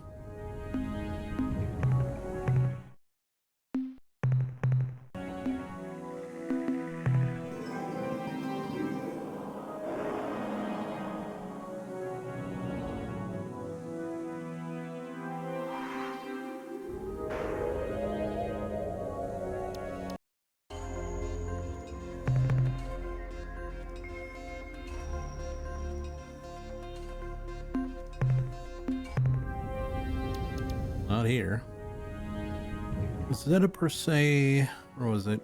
Not here. Is that a per se, or was it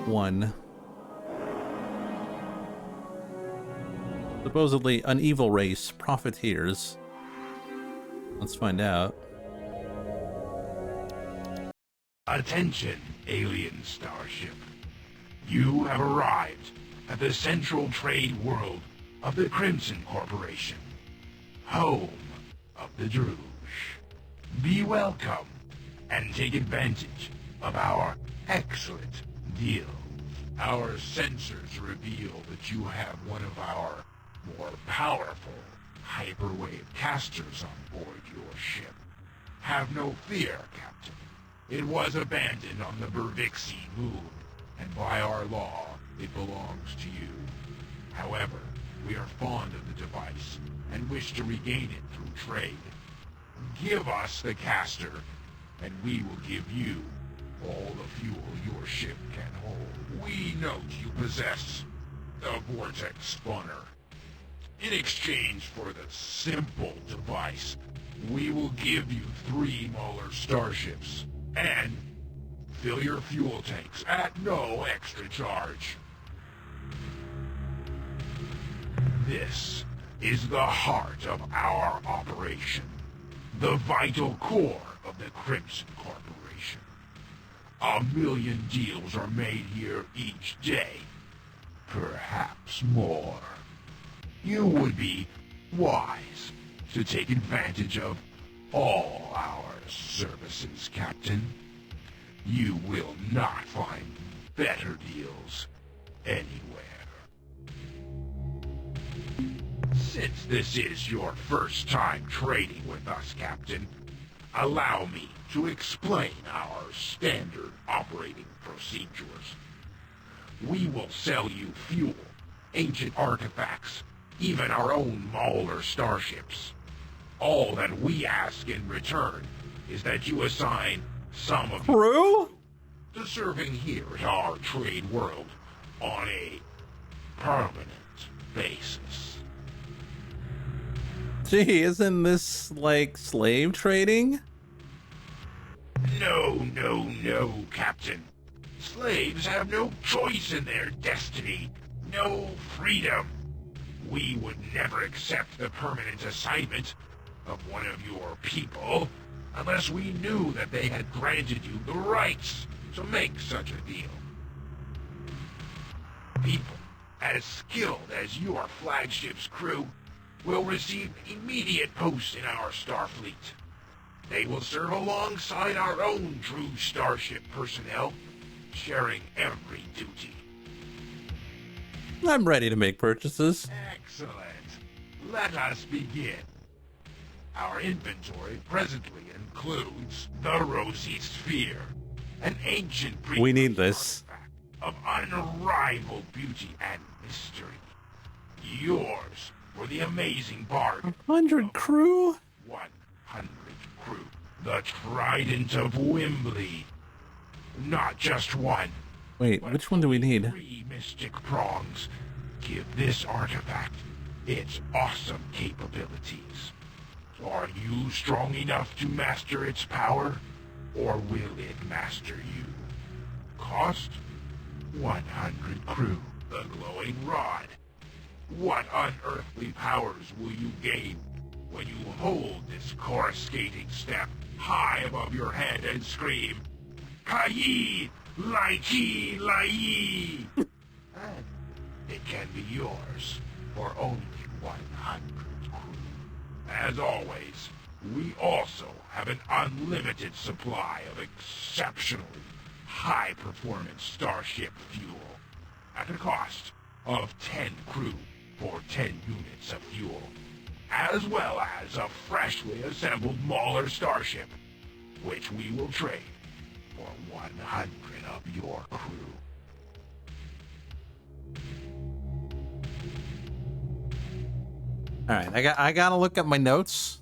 1? Supposedly an evil race, profiteers. Let's find out.
Attention, alien starship. You have arrived at the central trade world of the Crimson Corporation, home of the Druge. Be welcome and take advantage of our excellent deal. Our sensors reveal that you have one of our more powerful hyperwave casters on board your ship. Have no fear, Captain. It was abandoned on the Bervixi moon, and by our law, it belongs to you. However, we are fond of the device and wish to regain it through trade. Give us the caster, and we will give you all the fuel your ship can hold. We note you possess the Vortex Spawner. In exchange for the simple device, we will give you 3 Molar starships, and fill your fuel tanks at no extra charge. This is the heart of our operation, the vital core of the Crimson Corporation. 1 million deals are made here each day, perhaps more. You would be wise to take advantage of all our services, Captain. You will not find better deals anywhere. Since this is your first time trading with us, Captain, allow me to explain our standard operating procedures. we will sell you fuel, ancient artifacts, even our own Mauler starships. All that we ask in return is that you assign some of your
Crew?
to serving here at our trade world on a permanent basis.
Gee, isn't this like slave trading?
No, Captain. Slaves have no choice in their destiny, no freedom. We would never accept the permanent assignment of one of your people unless we knew that they had granted you the rights to make such a deal. People as skilled as your flagship's crew will receive immediate posts in our Starfleet. They will serve alongside our own true starship personnel, sharing every duty.
I'm ready to make purchases.
Excellent. Let us begin. Our inventory presently includes the Rosy Sphere, an ancient
We need this.
artifact of unrivaled beauty and mystery. Yours for the amazing bargain.
100 crew?
100 crew. The Trident of Wembley. Not just one.
Wait,
but
which one do we need?
3 mystic prongs. Give this artifact its awesome capabilities. Are you strong enough to master its power, or will it master you? Cost? 100 crew. The glowing rod. What unearthly powers will you gain when you hold this coruscating step high above your head and scream, Kai Lai-Chi Lai! And it can be yours for only 100 crew. As always, we also have an unlimited supply of exceptionally high-performance starship fuel at a cost of 10 crew for 10 units of fuel, as well as a freshly assembled Mauler starship, which we will trade for 100 of your crew.
All right, I gotta look at my notes.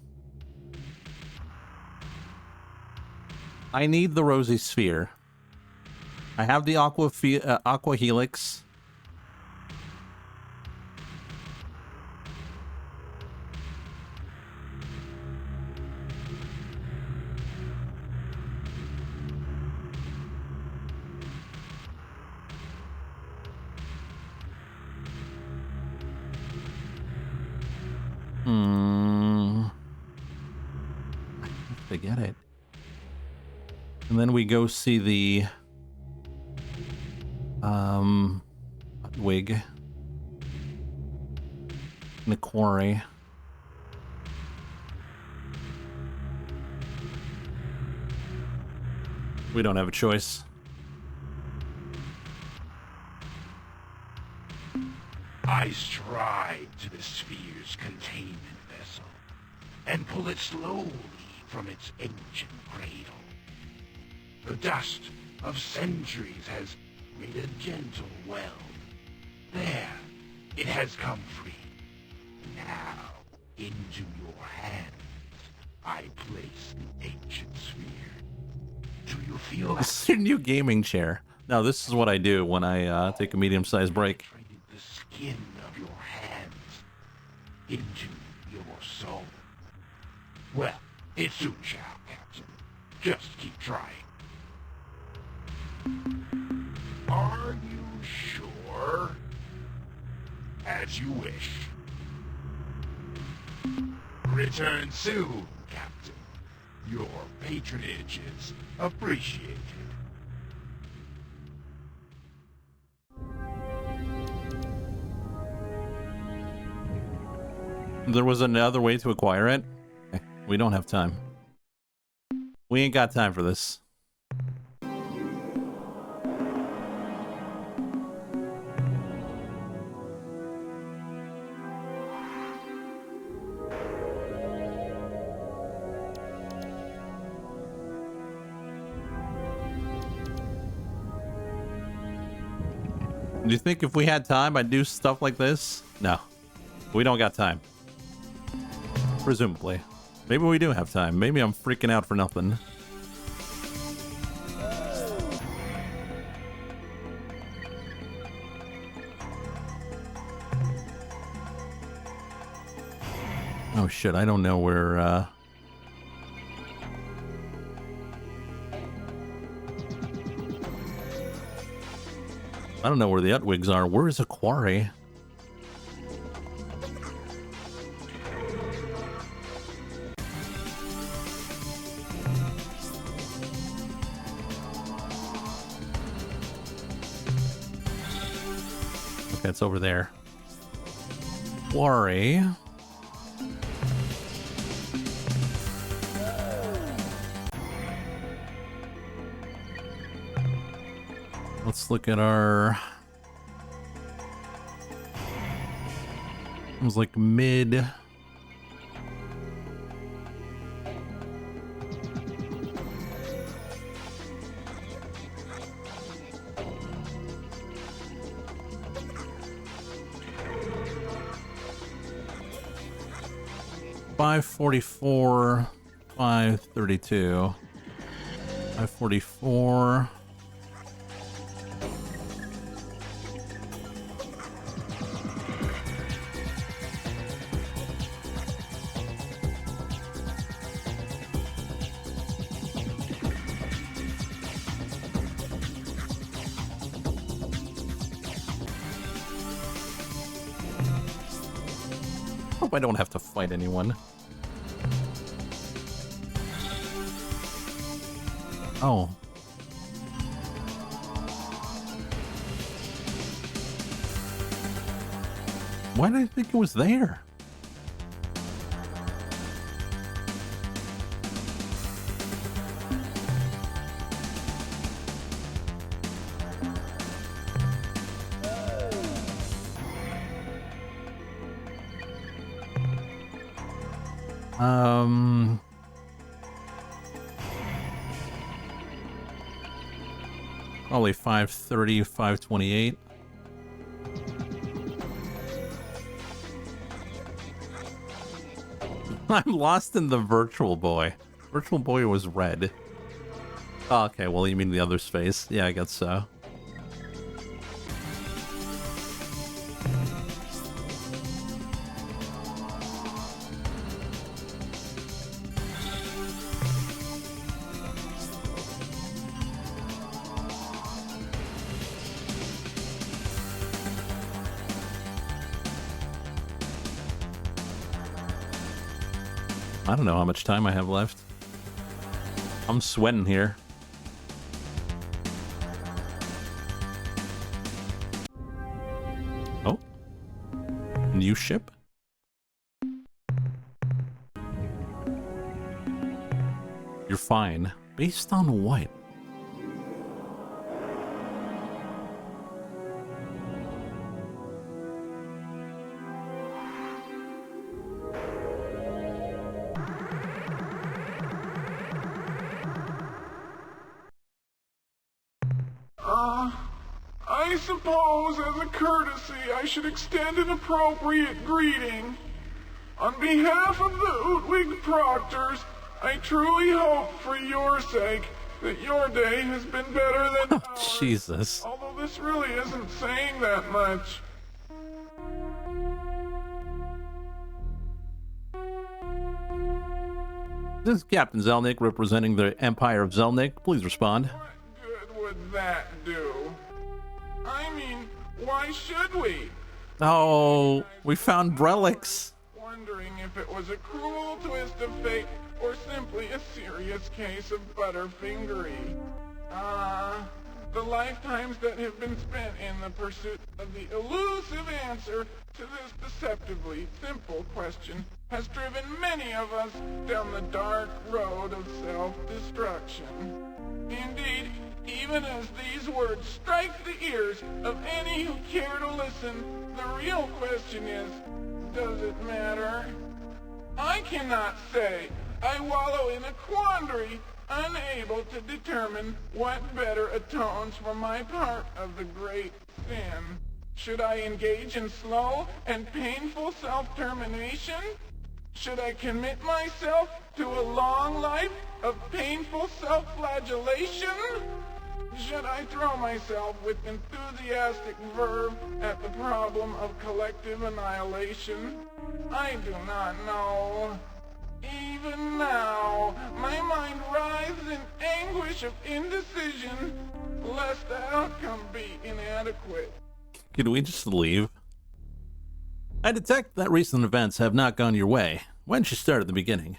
I need the Rosy Sphere. I have the Aqua Helix. I get it. And then we go see the wig in the quarry. We don't have a choice.
I stride to the sphere's containment vessel and pull it slowly from its ancient cradle. The dust of centuries has made a gentle well. There, it has come free. Now, into your hands, I place the ancient sphere. Do you feel
This is your new gaming chair. No, this is what I do when I take a medium-sized break.
penetrated the skin of your hands into your soul? Well, it soon shall, Captain. Just keep trying. Are you sure? As you wish. Return soon, Captain. Your patronage is appreciated.
There was another way to acquire it. We don't have time. We ain't got time for this. Do you think if we had time, I'd do stuff like this? No. We don't got time. Presumably. Maybe we do have time. Maybe I'm freaking out for nothing. Oh shit, I don't know where, I don't know where the Utwigs are. Where is a quarry? Okay, it's over there. Quarry. Let's look at our... It was like mid... $544, $532, $544. Hope I don't have to fight anyone. Oh. Why did I think it was there? Probably 530, 528. I'm lost in the Virtual Boy. Virtual Boy was red. Oh, okay, well, you mean the other space? Yeah, I guess so. I don't know how much time I have left. I'm sweating here. Oh. New ship? You're fine. Based on what?
I suppose, as a courtesy, I should extend an appropriate greeting. On behalf of the Utwig Proctors, I truly hope, for your sake, that your day has been better than ours.
Jesus.
Although this really isn't saying that much.
This is Captain Zelnick representing the Empire of Zelnick. Please respond.
What good would that do? I mean, why should we?
Oh, we found relics.
Wondering if it was a cruel twist of fate or simply a serious case of butterfingery. The lifetimes that have been spent in the pursuit of the elusive answer to this deceptively simple question has driven many of us down the dark road of self-destruction. Indeed, even as these words strike the ears of any who care to listen, the real question is, does it matter? I cannot say I wallow in a quandary unable to determine what better atones for my part of the great sin. Should I engage in slow and painful self-termination? Should I commit myself to a long life of painful self-flagellation? Should I throw myself with enthusiastic verve at the problem of collective annihilation? I do not know. Even now, my mind writhes in anguish of indecision, lest the outcome be inadequate.
Could we just leave? I detect that recent events have not gone your way. Why don't you start at the beginning?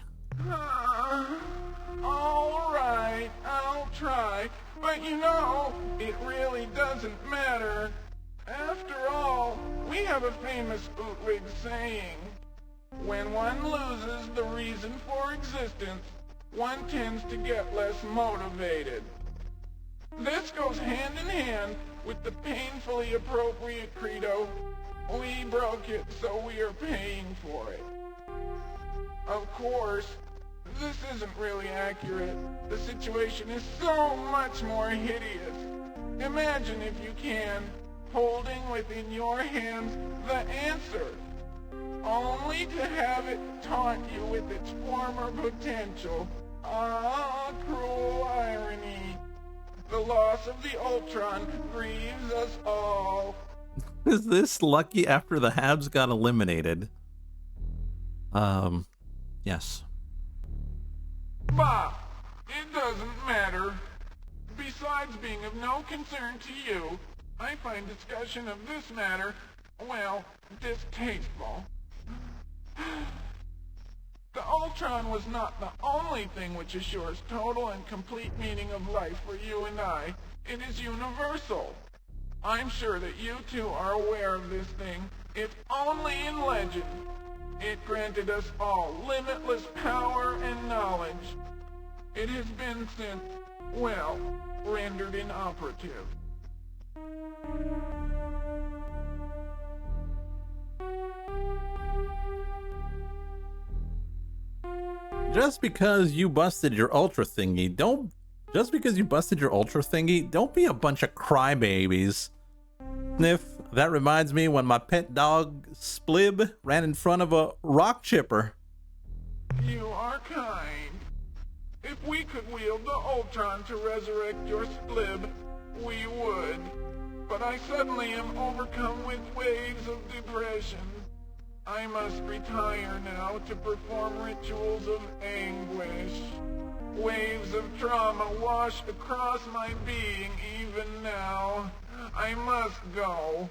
All right, I'll try. But you know, it really doesn't matter. After all, we have a famous bootwig saying, when one loses the reason for existence, one tends to get less motivated. This goes hand in hand with the painfully appropriate credo, we broke it, so we are paying for it. Of course, this isn't really accurate. The situation is so much more hideous. Imagine, if you can, holding within your hands the answer, only to have it taunt you with its former potential. Ah, cruel irony. The loss of the Ur-Quan grieves us all.
Is this lucky after the Habs got eliminated? Yes.
Bah! It doesn't matter. Besides being of no concern to you, I find discussion of this matter, well, distasteful. The Ur-Quan was not the only thing which assures total and complete meaning of life for you and I. It is universal. I'm sure that you two are aware of this thing, if only in legend. It granted us all limitless power and knowledge. It has been since, well, rendered inoperative.
Just because you busted your ultra thingy, don't be a bunch of crybabies. Sniff, that reminds me when my pet dog, Splib, ran in front of a rock chipper.
You are kind. If we could wield the Ur-Quan to resurrect your Splib, we would. But I suddenly am overcome with waves of depression. I must retire now to perform rituals of anguish. Waves of trauma wash across my being even now. I must go.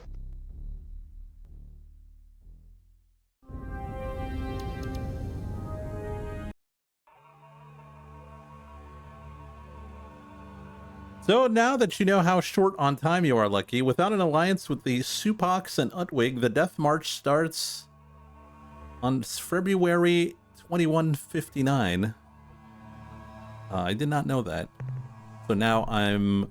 So now that you know how short on time you are, Lucky, without an alliance with the Supox and Utwig, the Death March starts on February 2159. I did not know that. So now I'm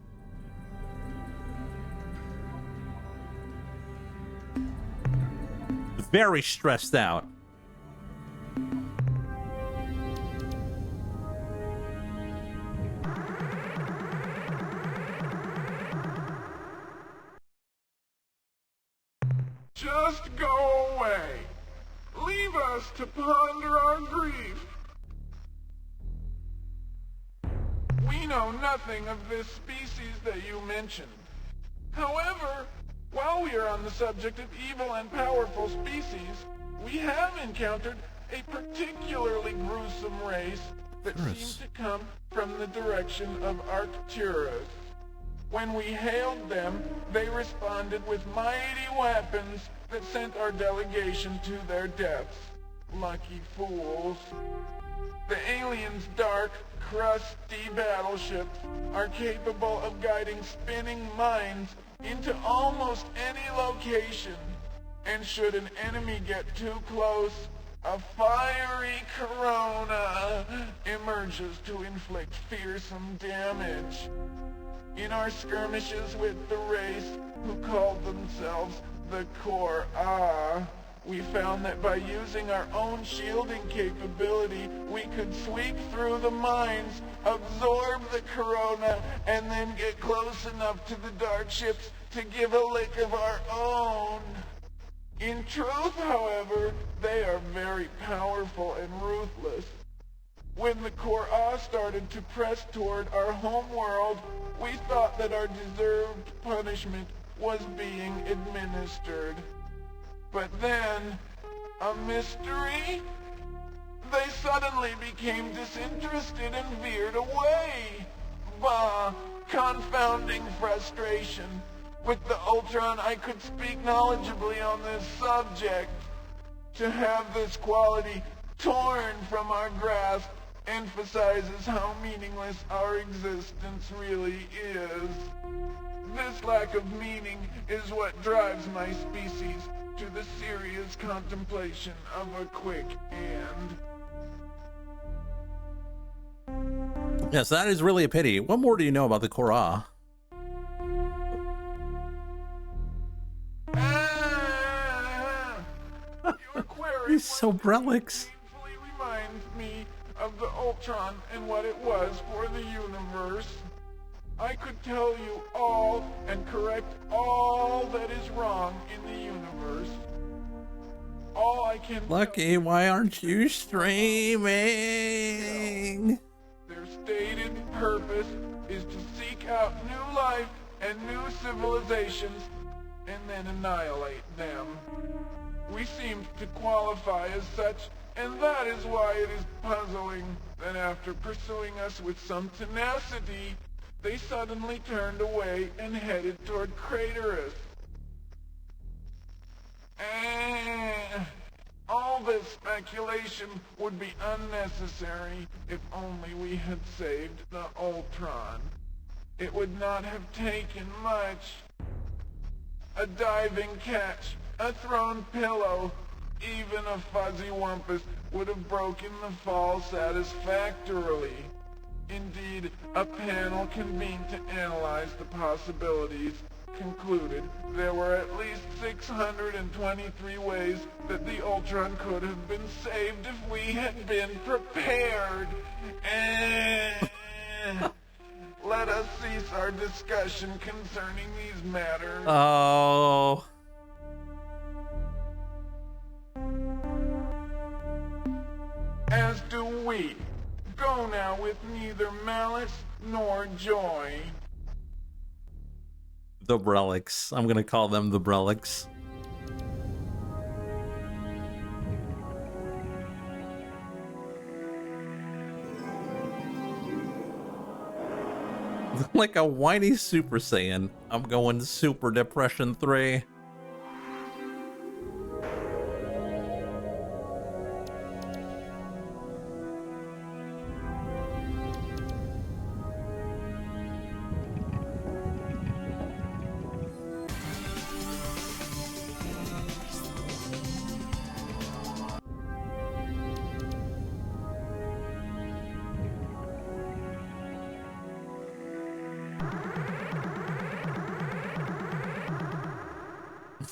very stressed out.
Just go away. Leave us to ponder our grief. We know nothing of this species that you mentioned. However, while we are on the subject of evil and powerful species, we have encountered a particularly gruesome race that seems to come from the direction of Arcturus. When we hailed them, they responded with mighty weapons that sent our delegation to their deaths. Lucky fools. The aliens' dark, crusty battleships are capable of guiding spinning mines into almost any location. And should an enemy get too close, a fiery corona emerges to inflict fearsome damage. In our skirmishes with the race who called themselves the Core, we found that by using our own shielding capability, we could sweep through the mines, absorb the corona, and then get close enough to the dark ships to give a lick of our own. In truth, however, they are very powerful and ruthless. When the Ur-Quan started to press toward our home world, we thought that our deserved punishment was being administered. But then, a mystery? They suddenly became disinterested and veered away. Bah, confounding frustration. With the Ur-Quan, I could speak knowledgeably on this subject. To have this quality torn from our grasp emphasizes how meaningless our existence really is. This lack of meaning is what drives my species to the serious contemplation of a quick end.
Yes, that is really a pity. What more do you know about the Ur-Quan?
Your query
He's so Brelix.
painfully reminds me of the Ur-Quan and what it was for the universe. I could tell you all and correct all that is wrong in the universe. All I can
Lucky, why aren't you streaming?
Their stated purpose is to seek out new life and new civilizations and then annihilate them. We seem to qualify as such, and that is why it is puzzling that after pursuing us with some tenacity, they suddenly turned away and headed toward Craterus. All this speculation would be unnecessary if only we had saved the Ur-Quan. It would not have taken much. A diving catch, a thrown pillow, even a fuzzy wumpus would have broken the fall satisfactorily. Indeed, a panel convened to analyze the possibilities concluded there were at least 623 ways that the Ur-Quan could have been saved if we had been prepared. Let us cease our discussion concerning these matters.
Oh.
As do we. Go now with neither malice nor joy.
The Brelix. I'm gonna call them the Brelix. Like a whiny Super Saiyan. I'm going Super Depression 3.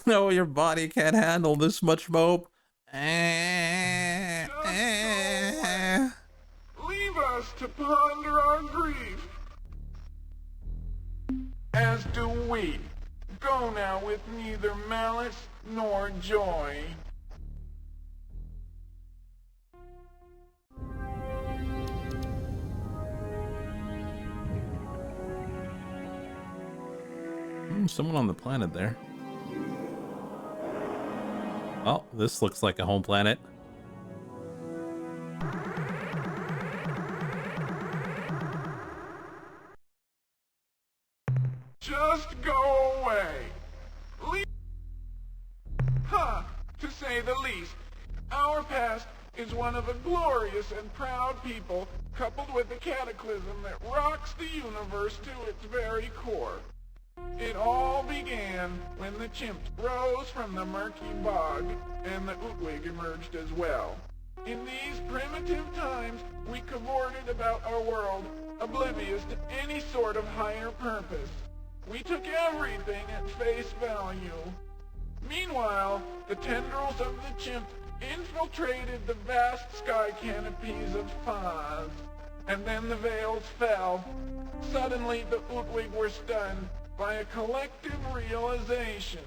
No, your body can't handle this much mope.
Leave us to ponder our grief. As do we. Go now with neither malice nor joy.
Someone on the planet there. Oh, this looks like a home planet.
Just go away. To say the least. Our past is one of a glorious and proud people, coupled with a cataclysm that rocks the universe to its very core. It all began when the chimps rose from the murky bog, and the Utwig emerged as well. In these primitive times, we cavorted about our world, oblivious to any sort of higher purpose. We took everything at face value. Meanwhile, the tendrils of the chimp infiltrated the vast sky canopies of Faz, and then the veils fell. Suddenly, the Utwig were stunned by a collective realization.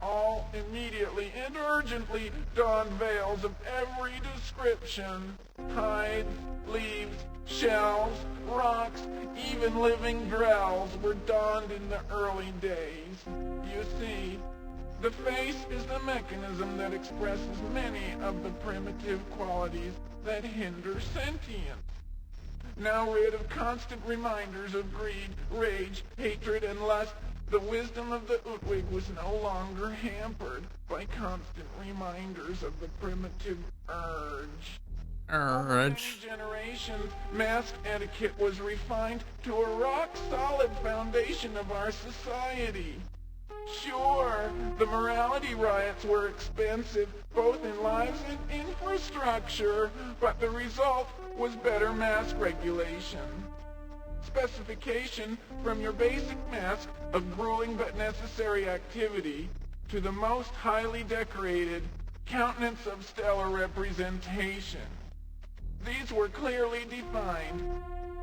All immediately and urgently donned veils of every description. Hides, leaves, shells, rocks, even living growls were donned in the early days. You see, the face is the mechanism that expresses many of the primitive qualities that hinder sentience. Now rid of constant reminders of greed, rage, hatred, and lust, the wisdom of the Utwig was no longer hampered by constant reminders of the primitive urge. Over many generations, mask etiquette was refined to a rock-solid foundation of our society. Sure, the morality riots were expensive, both in lives and infrastructure, but the result was better mask regulation. Specification from your basic mask of grueling but necessary activity to the most highly decorated countenance of stellar representation. These were clearly defined.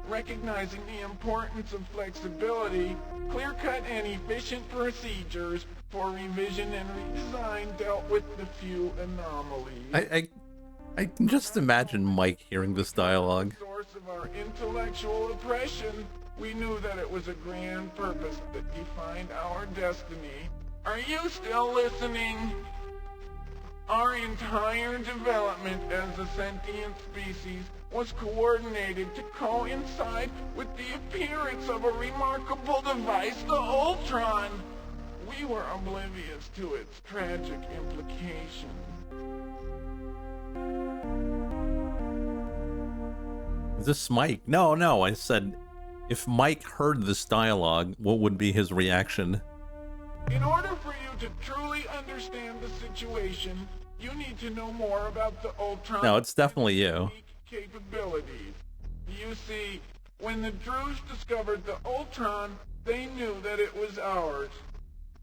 Recognizing the importance of flexibility, clear-cut and efficient procedures for revision and redesign dealt with the few anomalies.
I can just imagine Mike hearing this dialogue.
Source of our intellectual oppression, we knew that it was a grand purpose that defined our destiny. Are you still listening? Our entire development as a sentient species was coordinated to coincide with the appearance of a remarkable device, the Ur-Quan. We were oblivious to its tragic implications.
Is this Mike? No, I said, if Mike heard this dialogue, what would be his reaction?
In order for you to truly understand the situation, you need to know more about the Ur-Quan.
No, it's definitely you.
Capabilities. You see, when the Druze discovered the Ur-Quan, they knew that it was ours.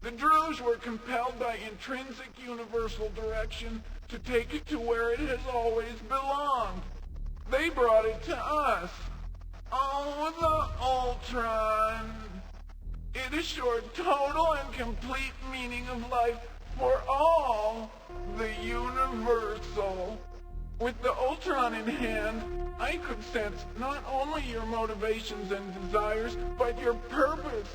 The Druze were compelled by intrinsic universal direction to take it to where it has always belonged. They brought it to us. Oh, the Ur-Quan. It assured total and complete meaning of life for all, the universal. With the Ur-Quan in hand, I could sense not only your motivations and desires, but your purpose.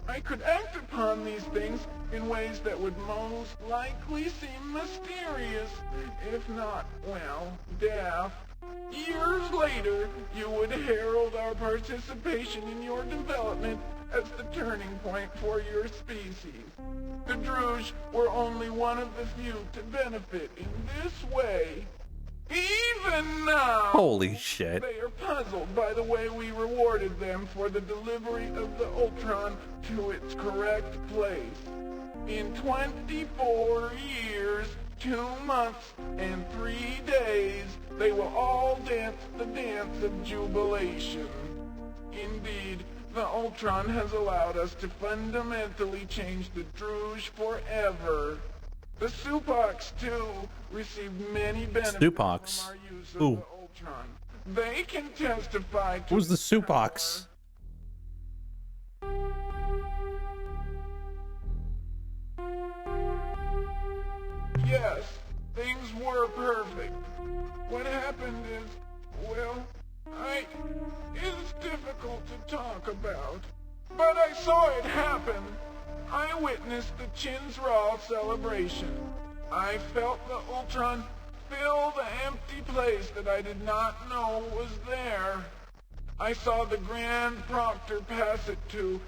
I could act upon these things in ways that would most likely seem mysterious, if not, well, daft. Years later, you would herald our participation in your development as the turning point for your species. The Druze were only one of the few to benefit in this way. Even now,
holy shit,
they are puzzled by the way we rewarded them for the delivery of the Ur-Quan to its correct place. In 24 years, 2 months, and 3 days, they will all dance the dance of jubilation. Indeed, the Ur-Quan has allowed us to fundamentally change the Druze forever. The Supocs, too, received many benefits from our use of the Ur-Quan. They can testify to...
Who's the Supocs?
Yes, things were perfect. What happened is, well, it's difficult to talk about. But I saw it happen. I witnessed the Chin's-Ra celebration. I felt the Ur-Quan fill the empty place that I did not know was there. I saw the Grand Proctor pass it to,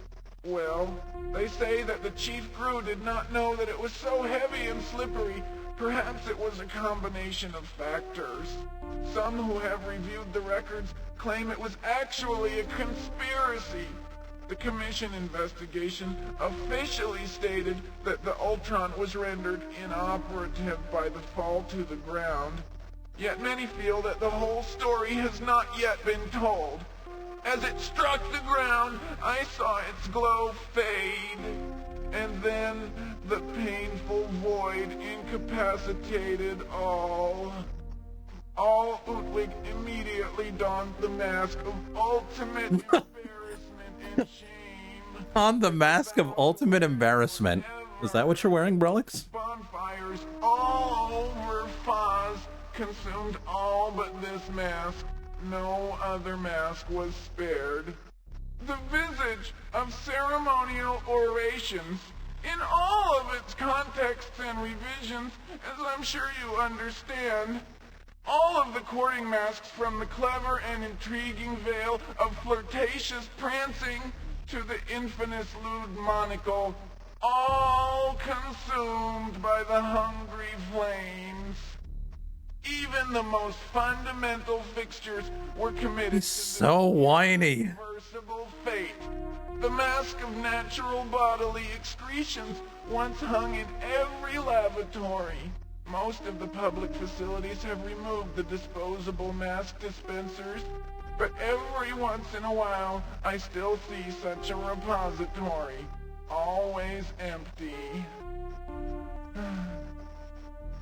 well, they say that the Chief Gru did not know that it was so heavy and slippery. Perhaps it was a combination of factors. Some who have reviewed the records claim it was actually a conspiracy. The Commission investigation officially stated that the Ur-Quan was rendered inoperative by the fall to the ground. Yet many feel that the whole story has not yet been told. As it struck the ground, I saw its glow fade. And then the painful void incapacitated all. All Utwig immediately donned the mask of ultimate embarrassment and shame.
On the mask of ultimate embarrassment. Is that what you're wearing, Brelix?
Bonfires all over Foz consumed all but this mask. No other mask was spared. The visage of ceremonial orations, in all of its contexts and revisions, as I'm sure you understand, all of the courting masks from the clever and intriguing veil of flirtatious prancing to the infamous lewd monocle, all consumed by the hungry flames. Even the most fundamental fixtures were committed
He's
to
so whiny.
irreversible fate. The mask of natural bodily excretions once hung in every lavatory. Most of the public facilities have removed the disposable mask dispensers, but every once in a while I still see such a repository, always empty.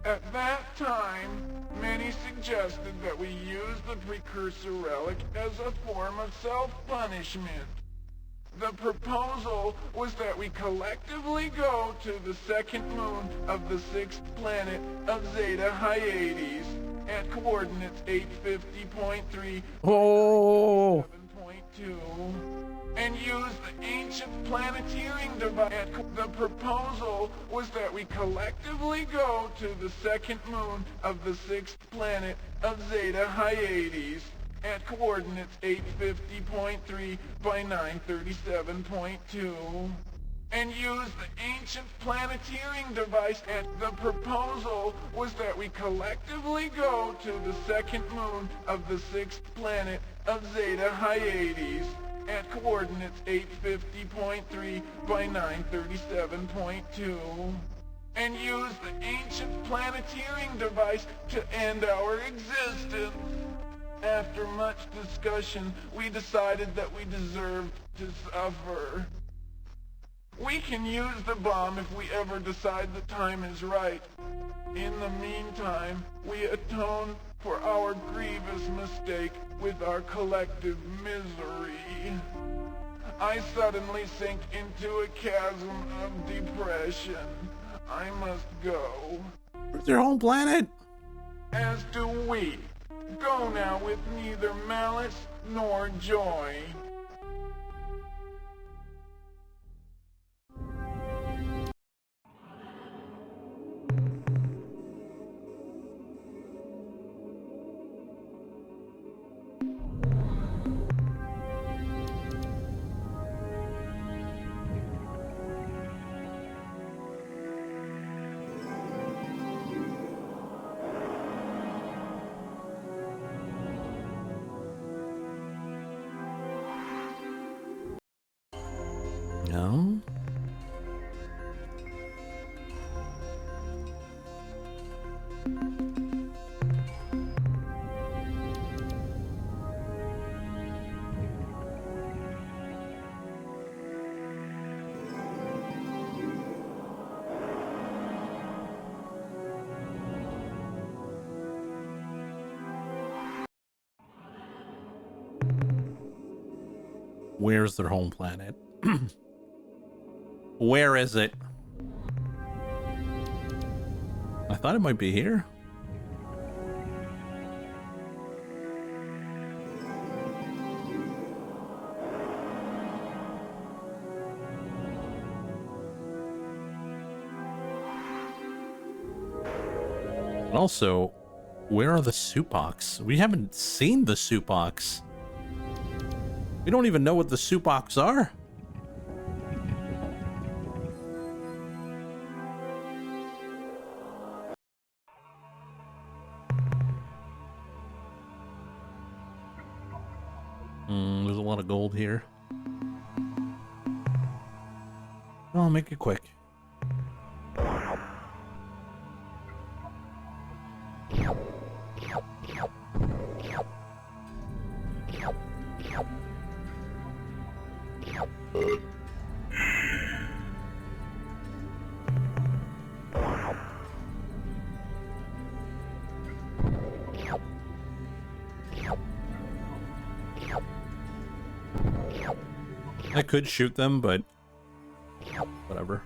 At that time, many suggested that we use the precursor relic as a form of self-punishment. The proposal was that we collectively go to the second moon of the sixth planet of Zeta Hyades at coordinates 850.3
Oh.
7.2 and use the ancient planetarium device. The proposal was that we collectively go to the second moon of the sixth planet of Zeta Hyades at coordinates 850.3 by 937.2 and use the ancient planetarium device. The proposal was that we collectively go to the second moon of the sixth planet of Zeta Hyades at coordinates 850.3 by 937.2 and use the ancient planetarium device to end our existence. After much discussion, we decided that we deserved to suffer. We can use the bomb if we ever decide the time is right. In the meantime, we atone for our grievous mistake with our collective misery. I suddenly sink into a chasm of depression. I must go.
Where's your home planet?
As do we. Go now with neither malice nor joy.
No. Where's their home planet? Where is it? I thought it might be here. And also, where are the Supocs? We haven't seen the Supocs. We don't even know what the Supocs are. There's a lot of gold here. I'll make it quick. I could shoot them, but whatever.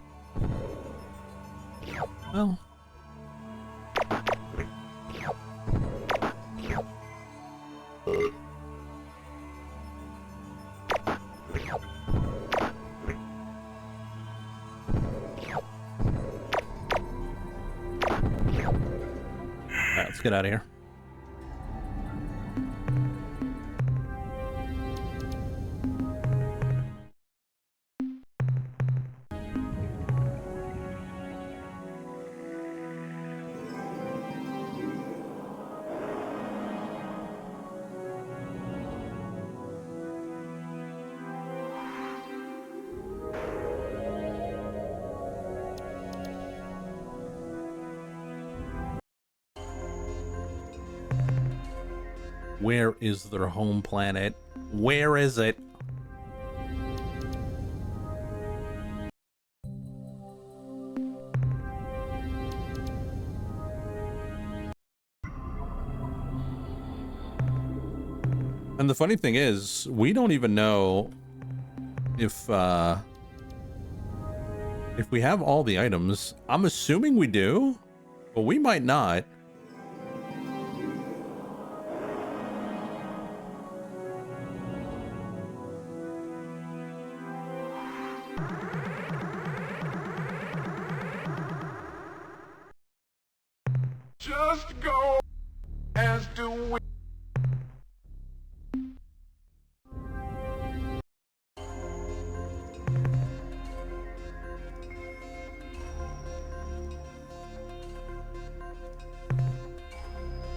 Well. Alright, let's get out of here. Where is their home planet? Where is it? And the funny thing is, we don't even know if we have all the items. I'm assuming we do, but we might not.
Just go as do we.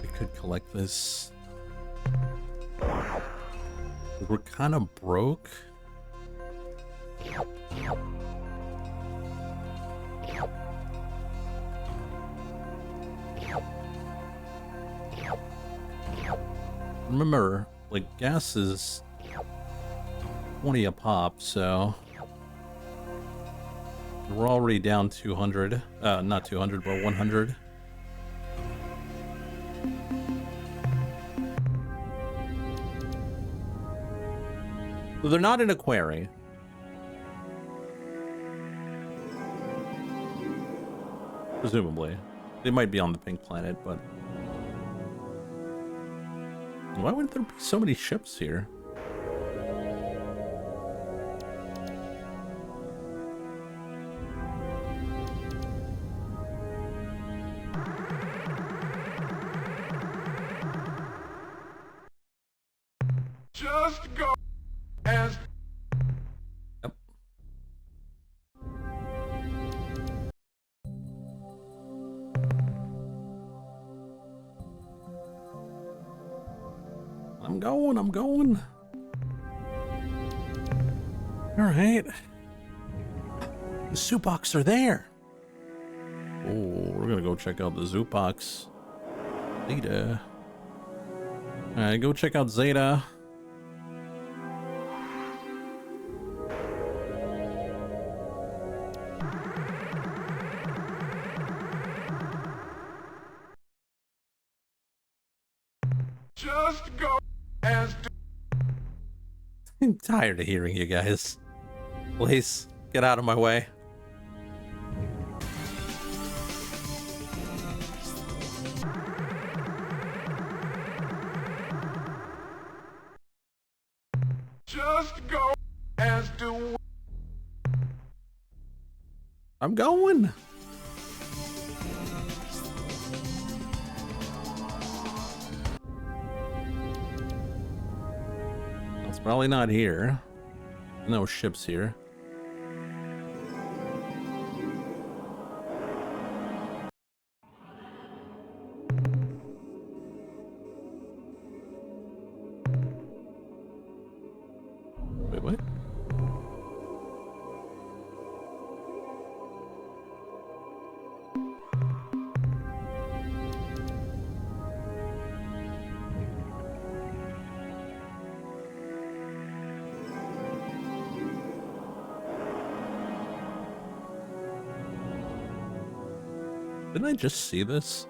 We could collect this. We're kind of broke. Remember, like, gas is 20 a pop, so we're already down 200. Not 200, but 100. So they're not in a quarry. Presumably. They might be on the pink planet, but why would there be so many ships here?
Just go as.
Yep. I'm going. All right. The soup box are there. Oh, we're gonna go check out the soup box. Zeta. All right, go check out Zeta.
Just go as do.
I'm tired of hearing you guys. Please, get out of my way.
Just go as do we.
I'm going. It's probably not here. No ships here. Wait, what? Didn't I just see this?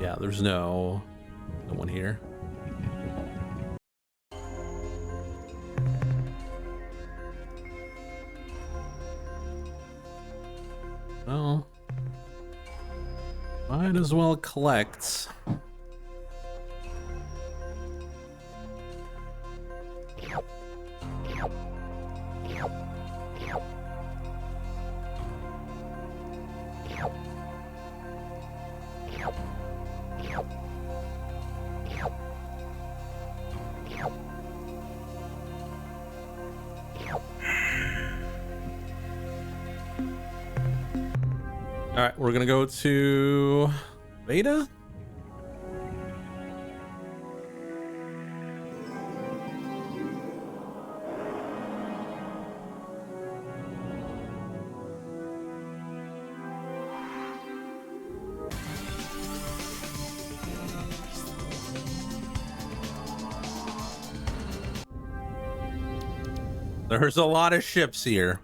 Yeah, there's no one here. Well, might as well collect. All right, we're gonna go to Beta. There's a lot of ships here.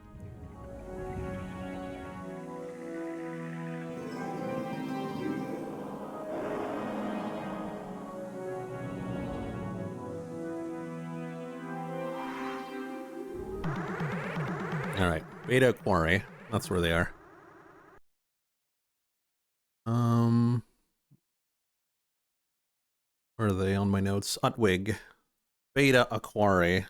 All right, Beta Quarry. That's where they are. Where are they on my notes? Utwig. Beta Aquari.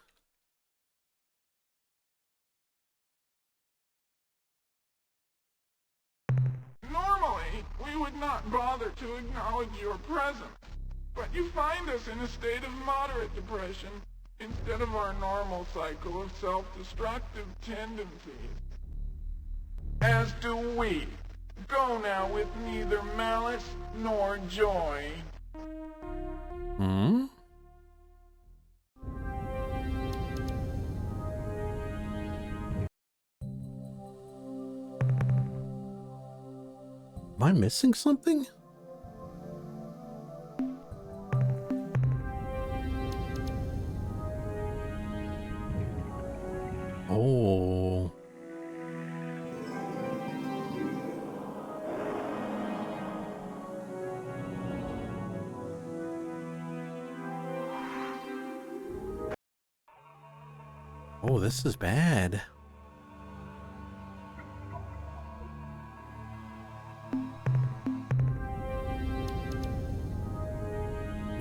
Normally, we would not bother to acknowledge your presence, but you find us in a state of moderate depression instead of our normal cycle of self-destructive tendencies. As do we. Go now with neither malice nor joy.
Hmm? Am I missing something? Oh. Oh, this is bad.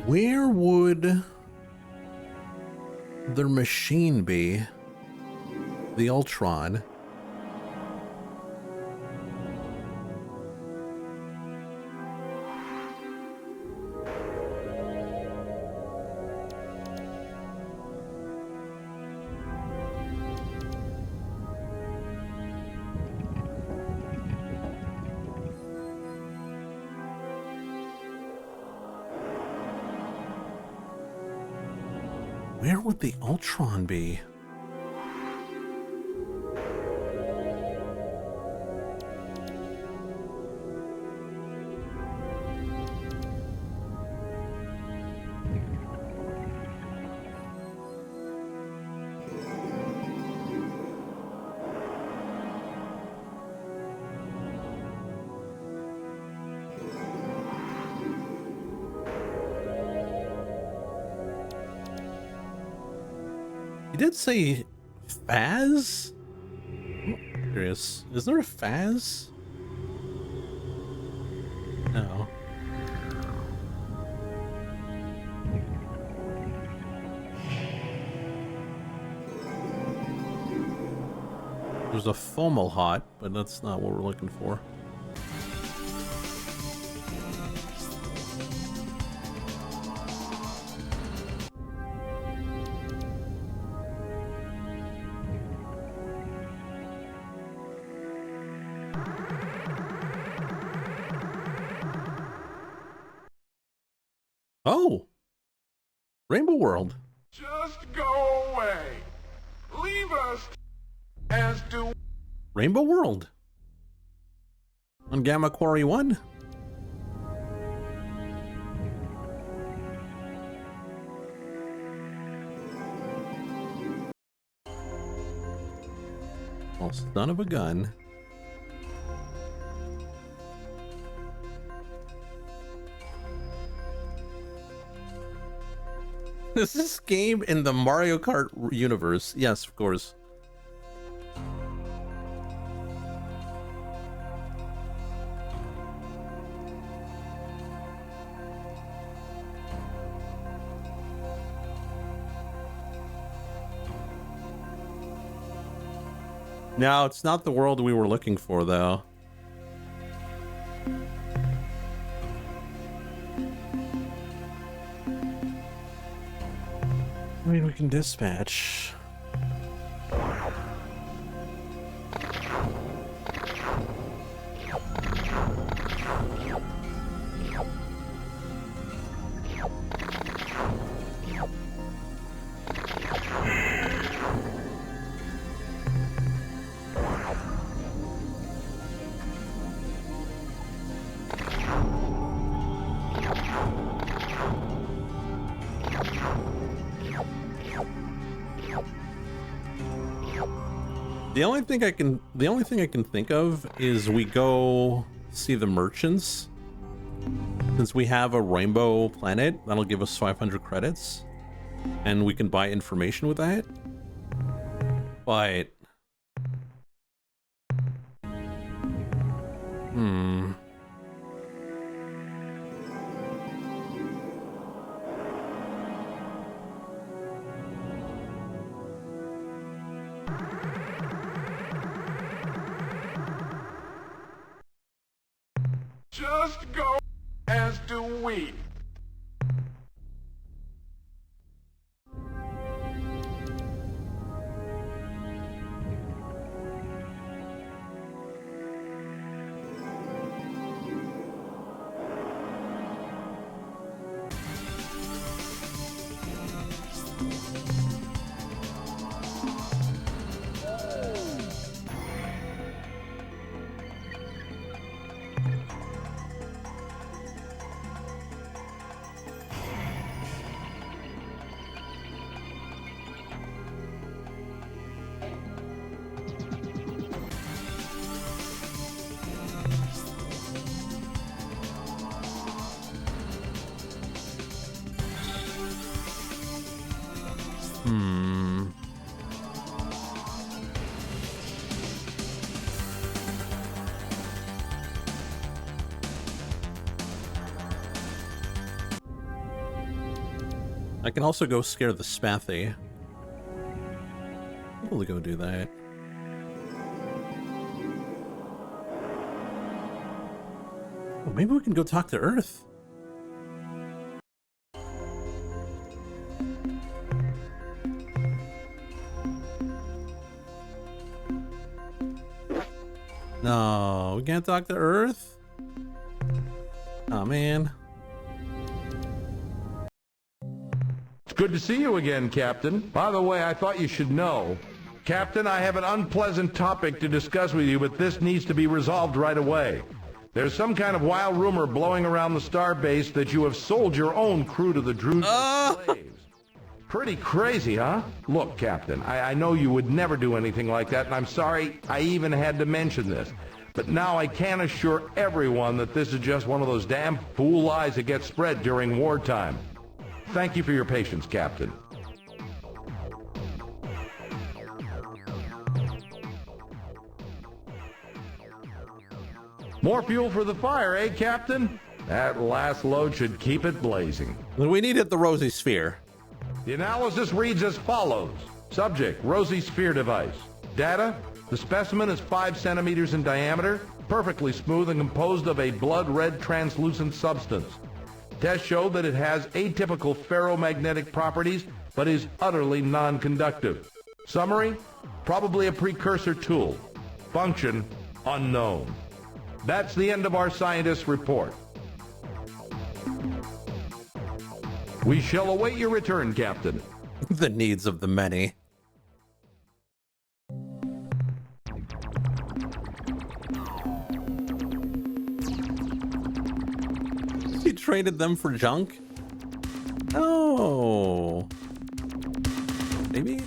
Where would their machine be? The Ultron. Where would the Ultron be? You did say Faz? I'm curious. Is there a Faz? No. There's a Fomalhot, but that's not what we're looking for. Oh! Rainbow World.
Just go away. Leave us as do...
Rainbow World. On Gamma Quarry 1. Well, son of a gun. Is this game in the Mario Kart universe? Yes, of course. No, it's not the world we were looking for, though. I mean, we can dispatch. The only thing I can think of is we go see the merchants. Since we have a rainbow planet, that'll give us 500 credits. And we can buy information with that. But
Just go, as do we.
I can also go scare the Spathy. We'll go do that. Oh, maybe we can go talk to Earth. No, we can't talk to Earth? Oh, man.
It's good to see you again, Captain. By the way, I thought you should know. Captain, I have an unpleasant topic to discuss with you, but this needs to be resolved right away. There's some kind of wild rumor blowing around the starbase that you have sold your own crew to the Druids slaves. Pretty crazy, huh? Look, Captain, I know you would never do anything like that, and I'm sorry I even had to mention this. But now I can assure everyone that this is just one of those damn fool lies that get spread during wartime. Thank you for your patience, Captain. More fuel for the fire, eh, Captain? That last load should keep it blazing.
We needed the Rosy Sphere.
The analysis reads as follows. Subject, Rosy Sphere device. Data, the specimen is 5 centimeters in diameter, perfectly smooth and composed of a blood-red translucent substance. Tests show that it has atypical ferromagnetic properties, but is utterly non-conductive. Summary, probably a precursor tool. Function, unknown. That's the end of our scientist's report. We shall await your return, Captain.
The needs of the many. He traded them for junk? Oh. Maybe?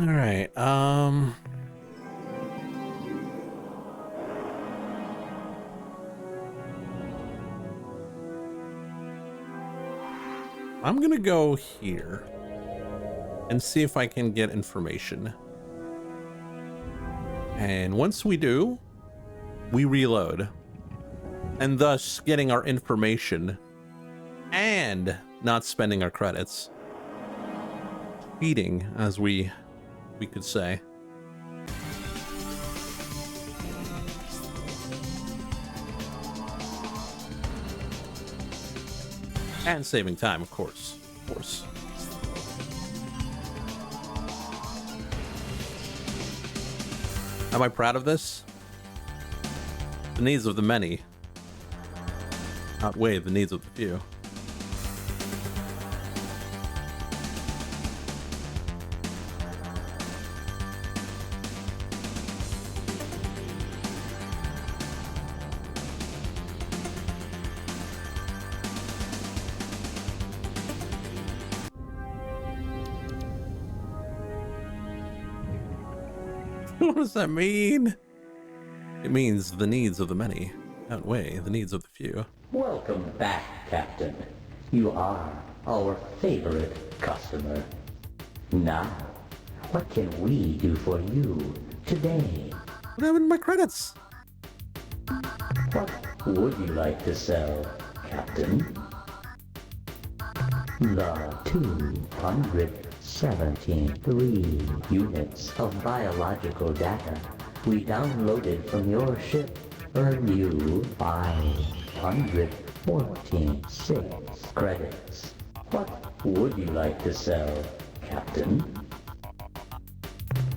All right. I'm gonna go here and see if I can get information. And once we do, we reload. And thus getting our information and not spending our credits. Cheating, as we could say. And saving time, of course. Of course. Am I proud of this? The needs of the many outweigh the needs of the few. What does that mean? It means the needs of the many outweigh the needs of the few.
Welcome back, Captain. You are our favorite customer. Now, what can we do for you today?
What happened to my credits?
What would you like to sell, Captain? The 273 units of biological data we downloaded from your ship earn you 546 credits. What would you like to sell, Captain?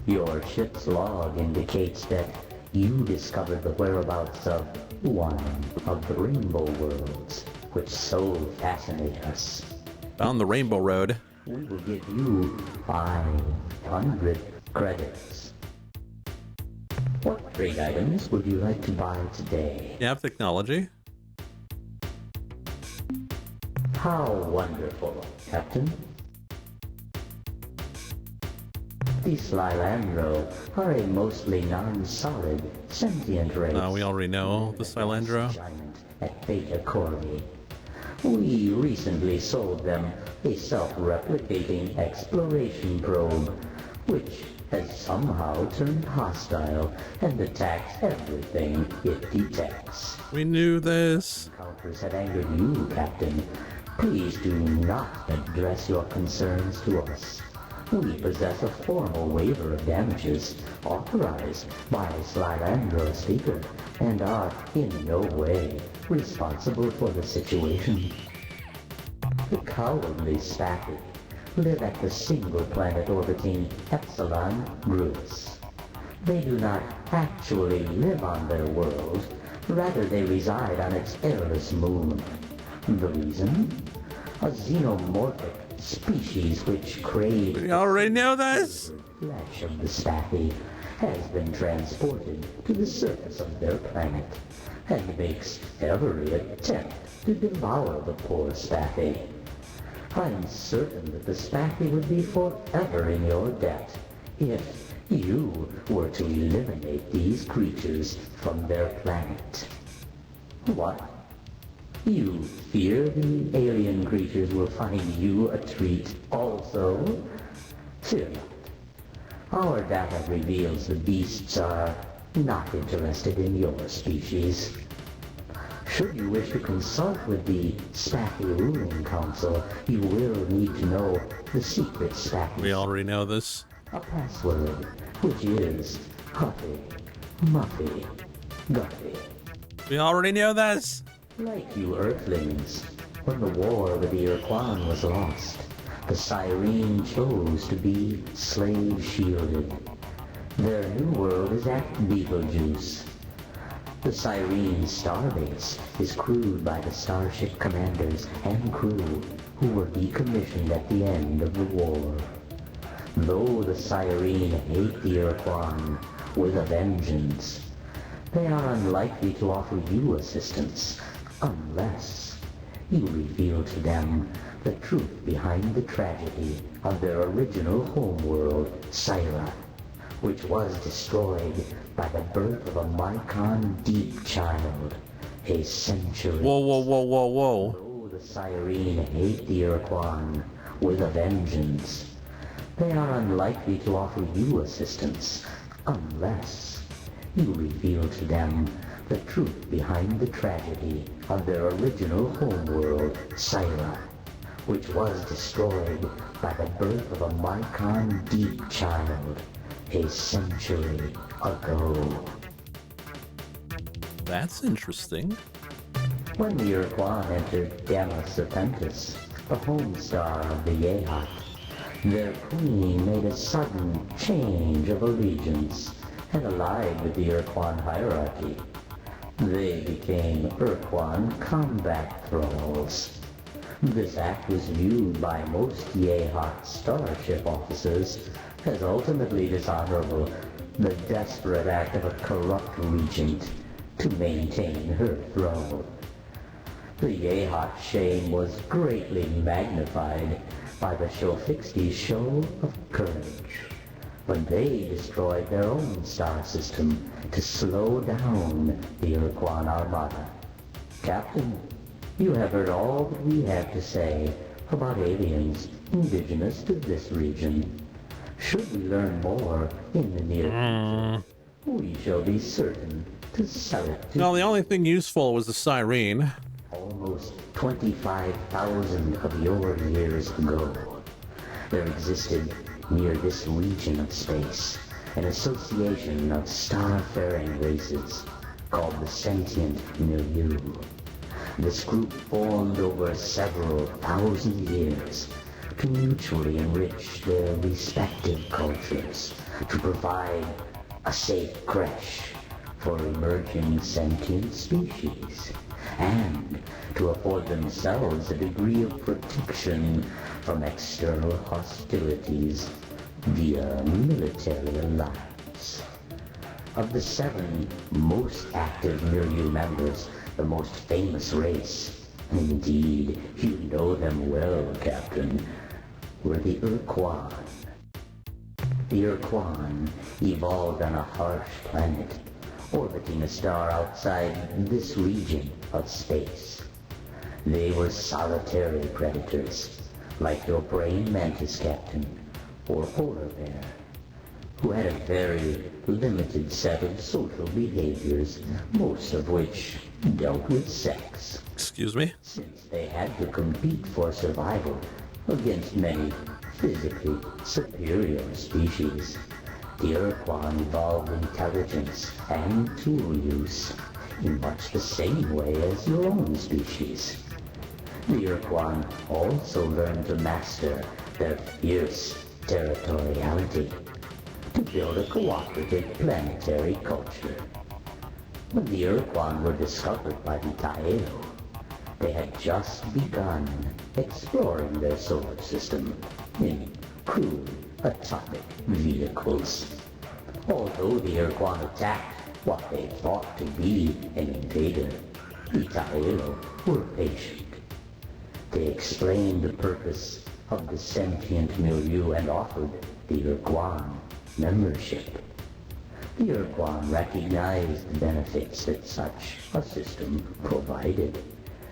Your ship's log indicates that you discovered the whereabouts of one of the rainbow worlds, which so fascinate us.
Found the Rainbow Road.
We will give you 500 credits. What trade items would you like to buy today?
You have technology.
How wonderful, Captain. The Slilandro are a mostly non-solid, sentient race.
We already know the Silandro.
Giant at Beta Corvi. We recently sold them a self-replicating exploration probe, which has somehow turned hostile and attacks everything it detects.
We knew this.
Encounters have angered you, Captain. Please do not address your concerns to us. We possess a formal waiver of damages authorized by Slilandro Speaker and are in no way responsible for the situation. The cowardly Spaffy live at the single planet orbiting Epsilon Grus. They do not actually live on their world, rather they reside on its airless moon. The reason? A xenomorphic species which craves...
We already know this!
...flesh of the Spaffy has been transported to the surface of their planet and makes every attempt to devour the poor Spaffy. I'm certain that the Spaffy would be forever in your debt if you were to eliminate these creatures from their planet. What? You fear the alien creatures will find you a treat also? Fear not. Our data reveals the beasts are not interested in your species. Should you wish to consult with the Spaffy Ruling Council, you will need to know the secret Spaffy.
We already know this.
A password, which is Huffy, Muffy, Guffy.
We already know this.
Like you Earthlings, when the war with the Ur-Quan was lost, the Cyrene chose to be slave-shielded. Their new world is at Beetlejuice. The Cyrene starbase is crewed by the starship commanders and crew who were decommissioned at the end of the war. Though the Cyrene hate the Ur-Quan with a vengeance, they are unlikely to offer you assistance unless you reveal to them the truth behind the tragedy of their original homeworld, Syra, which was destroyed by the birth of a Mycon deep child, a century.
Whoa, whoa, whoa, whoa, whoa.
Though the Cyrene hate the Ur-Quan with a vengeance, they are unlikely to offer you assistance unless you reveal to them the truth behind the tragedy of their original homeworld, Syra, which was destroyed by the birth of a Mycon deep child a century ago.
That's interesting.
When the Ur-Quan entered Gamma Serpentis, the home star of the Yehat, their queen made a sudden change of allegiance and allied with the Ur-Quan hierarchy. They became Ur-Quan combat thralls. This act was viewed by most Yehat starship officers as ultimately dishonorable, the desperate act of a corrupt regent to maintain her throne. The Yehat shame was greatly magnified by the Shofixti's show of courage when they destroyed their own star system to slow down the Ur-Quan armada. Captain, you have heard all that we have to say about aliens indigenous to this region. Should we learn more in the near future, we shall be certain to sell it to...
No, the only thing useful was the Cyrene.
Almost 25,000 of your years ago, there existed near this region of space an association of star-faring races called the Sentient Milieu. This group formed over several thousand years to mutually enrich their respective cultures, to provide a safe creche for emerging sentient species, and to afford themselves a degree of protection from external hostilities via military alliance. Of the 7 most active milieu members, the most famous race, indeed, you know them well, Captain, were the Ur-Quan. The Ur-Quan evolved on a harsh planet, orbiting a star outside this region of space. They were solitary predators, like your praying mantis captain, or polar bear, who had a very limited set of social behaviors, most of which dealt with sex.
Excuse me?
Since they had to compete for survival against many physically superior species, the Ur-Quan evolved intelligence and tool use in much the same way as your own species. The Ur-Quan also learned to master their fierce territoriality, to build a cooperative planetary culture. When the Ur-Quan were discovered by the Taelo, they had just begun exploring their solar system in crude atomic vehicles. Although the Ur-Quan attacked what they thought to be an invader, the Taelo were patient. They explained the purpose of the sentient milieu and offered the Ur-Quan membership. The Ur-Quan recognized the benefits that such a system provided,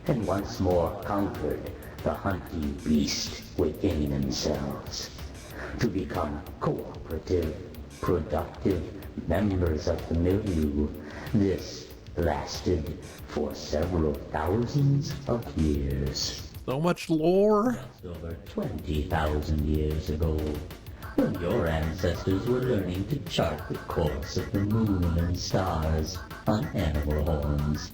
and once more conquered the hunting beast within themselves, to become cooperative, productive members of the milieu. This lasted for several thousands of years.
So much lore.
Over 20,000 years ago, when your ancestors were learning to chart the course of the moon and stars on animal horns,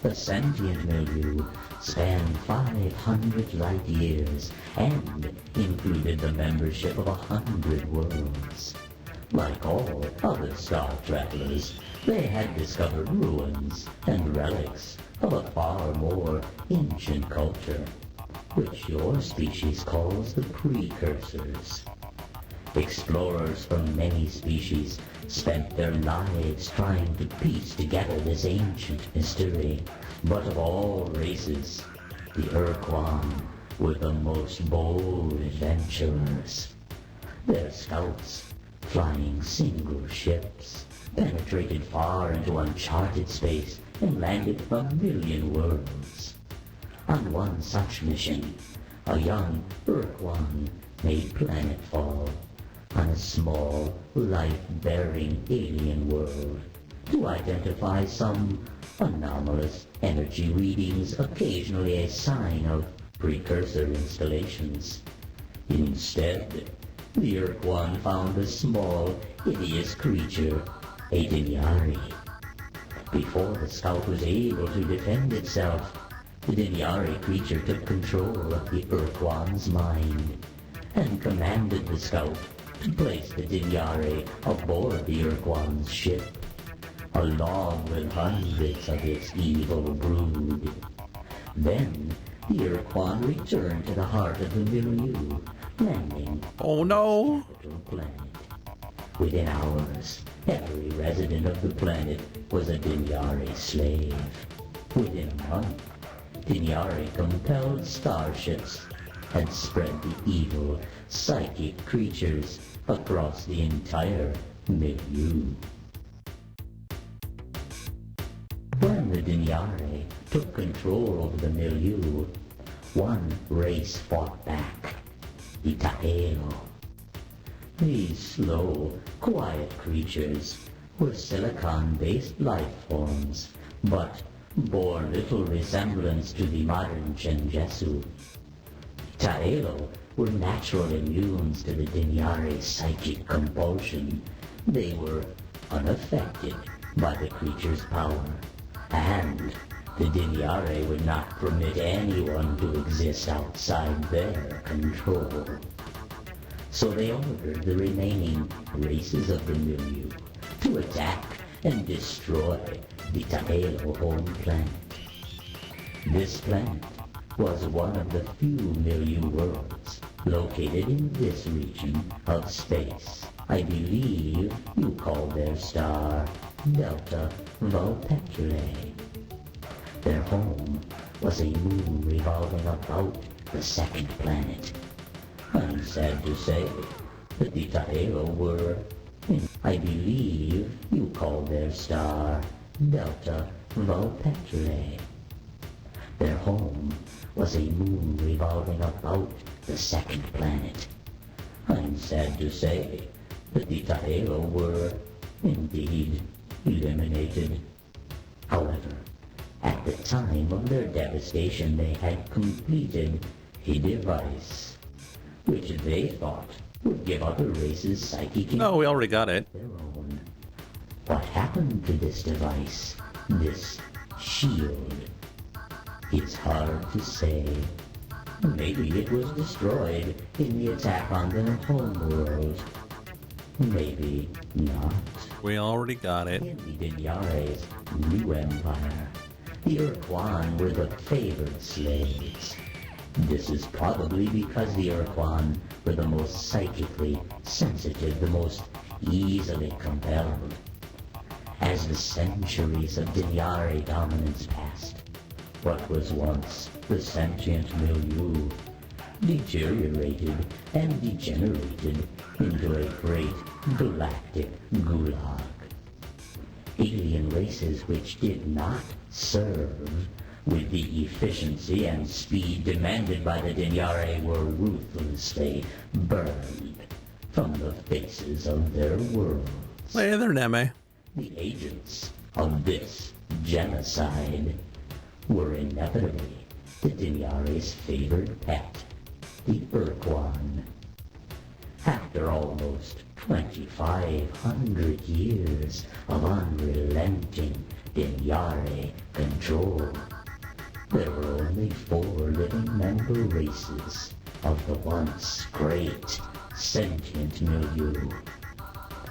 the sentient milieu spanned 500 light years and included the membership of 100 worlds. Like all other star travelers, they had discovered ruins and relics of a far more ancient culture, which your species calls the precursors. Explorers from many species spent their lives trying to piece together this ancient mystery, but of all races, The Ur-Quan were the most bold adventurers. Their scouts, flying single ships, penetrated far into uncharted space and landed a million worlds. On one such mission, a young Ur-Quan made planetfall on a small, life-bearing alien world to identify some anomalous energy readings, occasionally a sign of precursor installations. Instead, the Ur-Quan found a small, hideous creature, a Dinyari. Before the scout was able to defend itself, the Dinyari creature took control of the Ur-Quan's mind and commanded the scout to place the Dinyari aboard the Ur-Quan's ship, along with hundreds of its evil brood. Then, the Ur-Quan returned to the heart of the milieu, landing
Oh no!
on the planet. Within hours, every resident of the planet was a Dinyari slave. Within a month, Dinyari compelled starships and spread the evil, psychic creatures across the entire milieu. When the Dinyari took control over the milieu, one race fought back, the Taelo. These slow, quiet creatures were silicon-based life forms, but bore little resemblance to the modern Chenjesu. Taelo were natural immunes to the Dinyari's psychic compulsion. They were unaffected by the creature's power, and the Dinyari would not permit anyone to exist outside their control. So they ordered the remaining races of the milieu to attack and destroy the Taelo home planet. This planet was one of the few milieu worlds located in this region of space. I believe you call their star Delta Vulpeculae. Their home was a moon revolving about the second planet. I'm sad to say that the Taelo were, I believe you call their star Delta Vulpeculae. Their home was a moon revolving about the second planet. I'm sad to say that the Taelo were, indeed, eliminated. However, at the time of their devastation, they had completed a device which they thought would give other races psychic
No, we already got it.
their own. What happened to this device, this shield? It's hard to say. Maybe it was destroyed in the attack on their homeworld. Maybe not.
We already got it.
In the Dinyari's new empire, the Ur-Quan were the favored slaves. This is probably because the Ur-Quan were the most psychically sensitive, the most easily compelled. As the centuries of Dinyari dominance passed, what was once the sentient milieu deteriorated and degenerated into a great galactic gulag. Alien races which did not serve with the efficiency and speed demanded by the Dinyari were ruthlessly burned from the faces of their worlds.
Hey there, Neme.
The agents of this genocide were inevitably the Dinyari's favored pet, the Ur-Quan. After almost 2,500 years of unrelenting Dinyari control, there were only 4 living member races of the once great sentient milieu.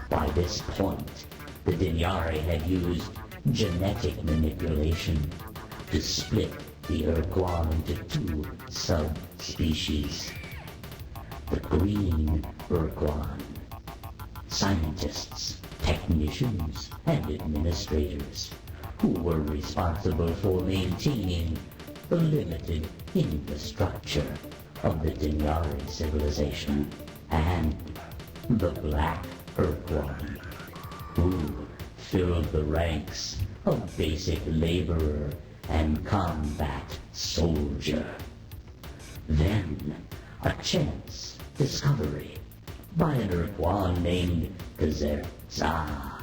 By this point, the Dinyari had used genetic manipulation to split the Ur-Quan into 2 subspecies. The green Ur-Quan. Scientists, technicians, and administrators who were responsible for maintaining the limited infrastructure of the Dinyari civilization, and the Black Ur-Quan, who filled the ranks of basic laborer and combat soldier. Then, a chance discovery by an Ur-Quan named Za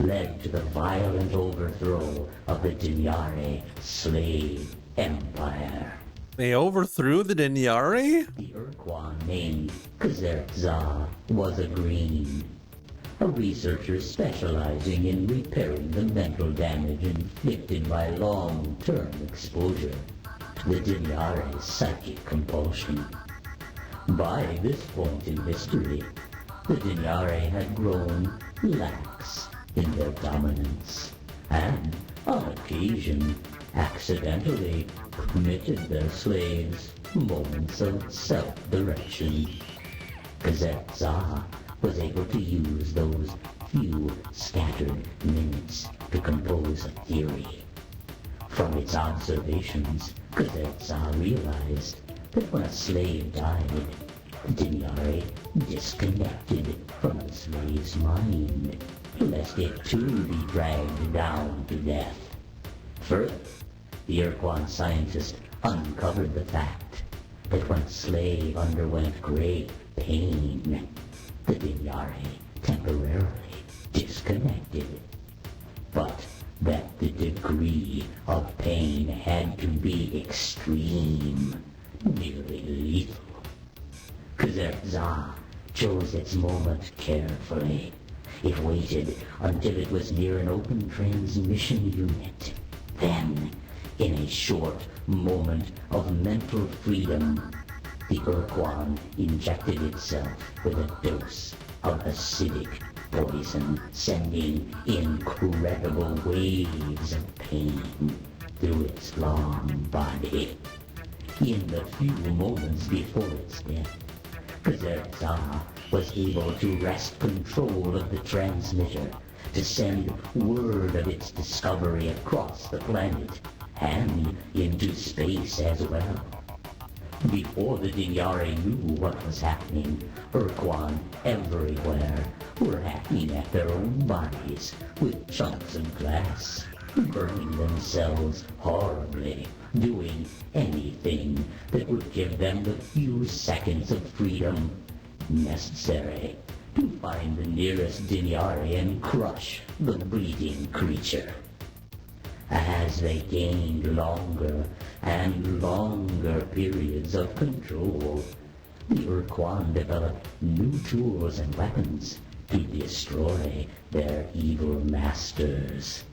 led to the violent overthrow of the Dinyari slave empire.
They overthrew the Dinyari?
The Ur-Quan named Za was a green, a researcher specializing in repairing the mental damage inflicted by long-term exposure to the Dinyari's psychic compulsion. By this point in history, the Dinyari had grown lax in their dominance, and on occasion accidentally permitted their slaves moments of self-direction. Za was able to use those few scattered minutes to compose a theory. From its observations, Za realized that when a slave died, the Dinyari disconnected from the slave's mind, lest it too be dragged down to death. Further, the Ur-Quan scientist uncovered the fact that when a slave underwent great pain, the Dinyari temporarily disconnected, but that the degree of pain had to be extreme, nearly lethal. Za chose its moment carefully. It waited until it was near an open transmission unit. Then, in a short moment of mental freedom, the Ur-Quan injected itself with a dose of acidic poison, sending incredible waves of pain through its long body. In the few moments before its death, Za was able to wrest control of the transmitter to send word of its discovery across the planet and into space as well. Before the Dinyari knew what was happening, Ur-Quan everywhere were hacking at their own bodies with chunks of glass, burning themselves horribly, doing anything that would give them the few seconds of freedom necessary to find the nearest Dinyari and crush the bleeding creature. As they gained longer and longer periods of control, the Ur-Quan developed new tools and weapons to destroy their evil masters.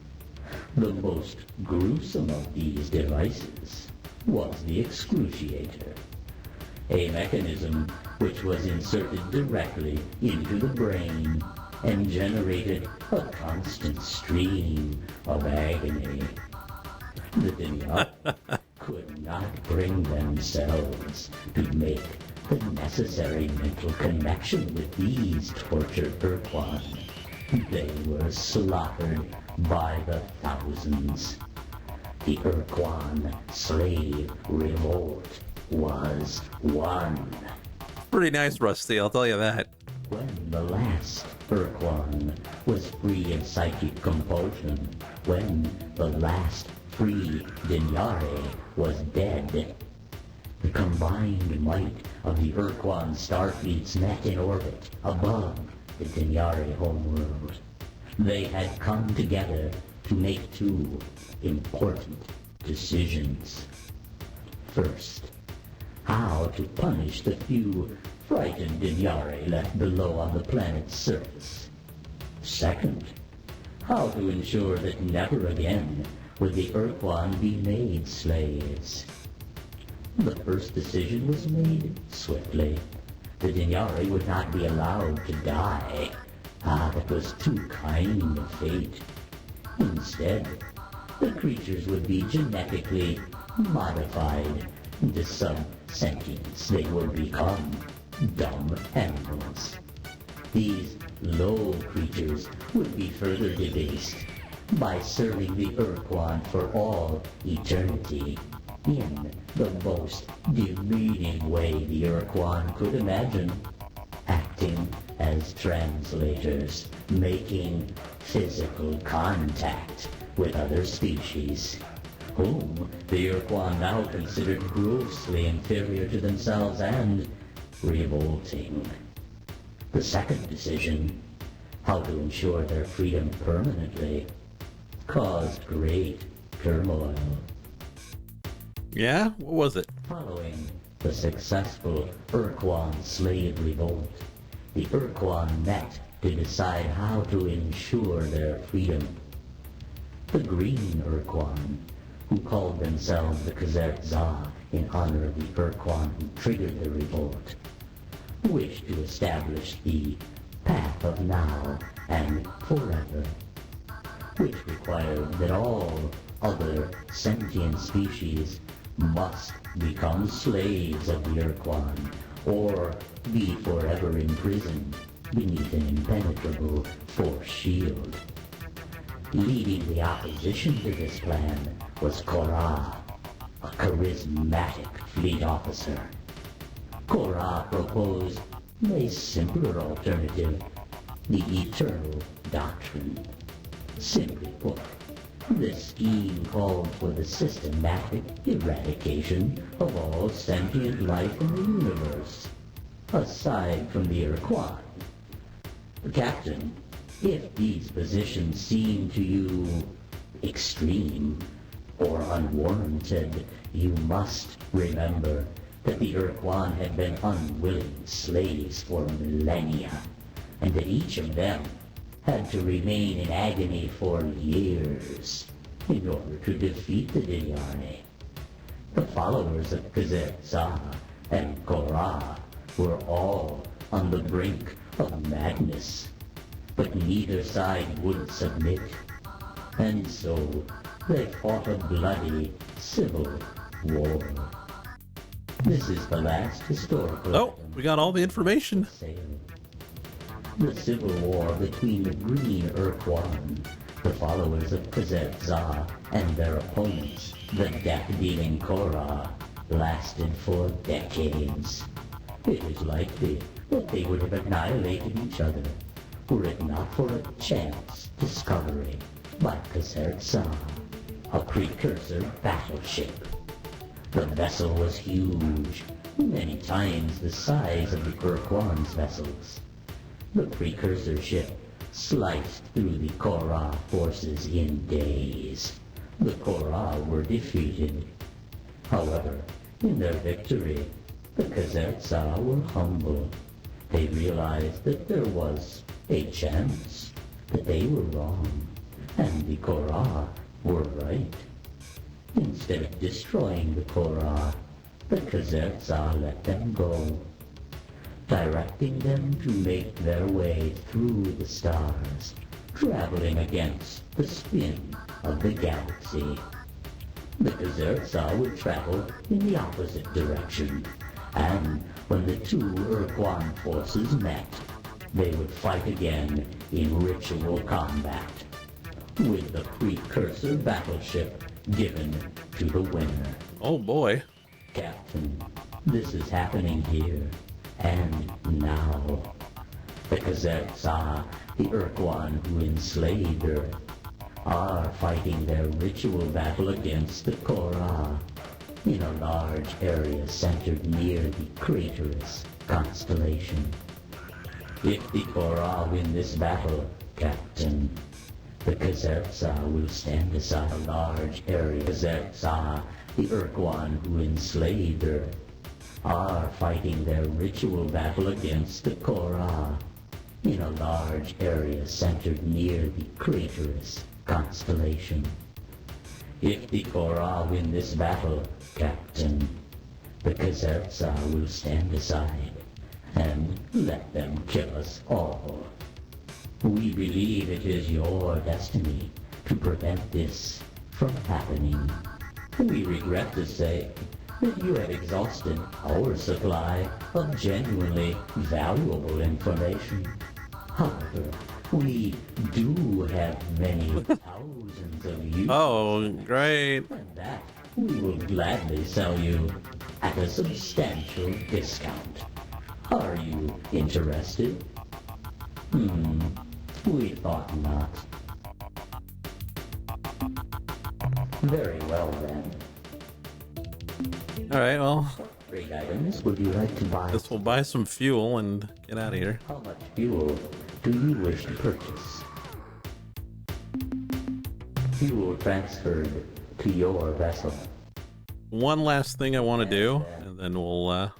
The most gruesome of these devices was the excruciator, a mechanism which was inserted directly into the brain and generated a constant stream of agony. The Dinyari could not bring themselves to make the necessary mental connection with these tortured Ur-Quan. They were slaughtered by the thousands. The Ur-Quan slave revolt was won.
Pretty nice, Rusty, I'll tell you that.
When the last Ur-Quan was free of psychic compulsion, when the last free Dinyari was dead, the combined might of the Ur-Quan starfleets met in orbit above the Dinyari homeworld. They had come together to make two important decisions. First, how to punish the few frightened Dinyari left below on the planet's surface. Second, how to ensure that never again would the Ur-Quan be made slaves. The first decision was made swiftly. The Dinyari would not be allowed to die. That was too kind a fate. Instead, the creatures would be genetically modified into sub-sentience. They would become dumb animals. These low creatures would be further debased by serving the Ur-Quan for all eternity in the most demeaning way the Ur-Quan could imagine, acting as translators, making physical contact with other species, whom the Ur-Quan now considered grossly inferior to themselves and revolting. The second decision, how to ensure their freedom permanently, caused great turmoil.
Yeah? What was it?
Following the successful Ur-Quan slave revolt, the Ur-Quan met to decide how to ensure their freedom. The Green Ur-Quan, who called themselves the Kazertza in honor of the Ur-Quan who triggered the revolt, wished to establish the Path of Now and Forever, which required that all other sentient species must become slaves of the Ur-Quan or be forever imprisoned beneath an impenetrable force shield. Leading the opposition to this plan was Korra, a charismatic fleet officer. Korra proposed a simpler alternative, the Eternal Doctrine. Simply put, the scheme called for the systematic eradication of all sentient life in the universe, aside from the Ur-Quan. Captain, if these positions seem to you extreme or unwarranted, you must remember that the Ur-Quan had been unwilling slaves for millennia, and that each of them had to remain in agony for years in order to defeat the Dinyarni. The followers of Kazertza and Korra were all on the brink of madness, but neither side would submit, and so they fought a bloody civil war. This is the last historical...
Oh, we got all the information.
The civil war between the Green Ur-Quan, the followers of Kazertza, and their opponents, the death-dealing Korra, lasted for decades. It is likely that they would have annihilated each other were it not for a chance discovery by Kazertza, a precursor battleship. The vessel was huge, many times the size of the Ur-Quan's vessels. The precursor ship sliced through the Korra forces in days. The Korra were defeated. However, in their victory, the Kazertza were humble. They realized that there was a chance that they were wrong, and the Korra were right. Instead of destroying the Korra, the Kazertza let them go, directing them to make their way through the stars, traveling against the spin of the galaxy. The Kazertza would travel in the opposite direction, and when the two Ur-Quan forces met, they would fight again in ritual combat, with the precursor battleship given to the winner.
Oh boy.
Captain, this is happening here and now. The Kazertza, the Ur-Quan who enslaved Earth, are fighting their ritual battle against the Korra in a large area centered near the Craterus constellation. If the Korra win this battle, Captain, the Kazertza will stand aside a large area. Kazertza, the Ur-Quan who enslaved Earth, are fighting their ritual battle against the Korra in a large area centered near the Craterus constellation. If the Korra win this battle, Captain, the Kazertza will stand aside and let them kill us all. We believe it is your destiny to prevent this from happening. We regret to say that you have exhausted our supply of genuinely valuable information. However, we do have many thousands of you.
Oh, great.
And that we will gladly sell you at a substantial discount. Are you interested? We thought not. Very well then.
All right, well,
Trade items would you like to buy?
guess we'll buy some fuel and get out of here.
How much fuel do you wish to purchase? Fuel transferred to your vessel.
One last thing I want to do, and then we'll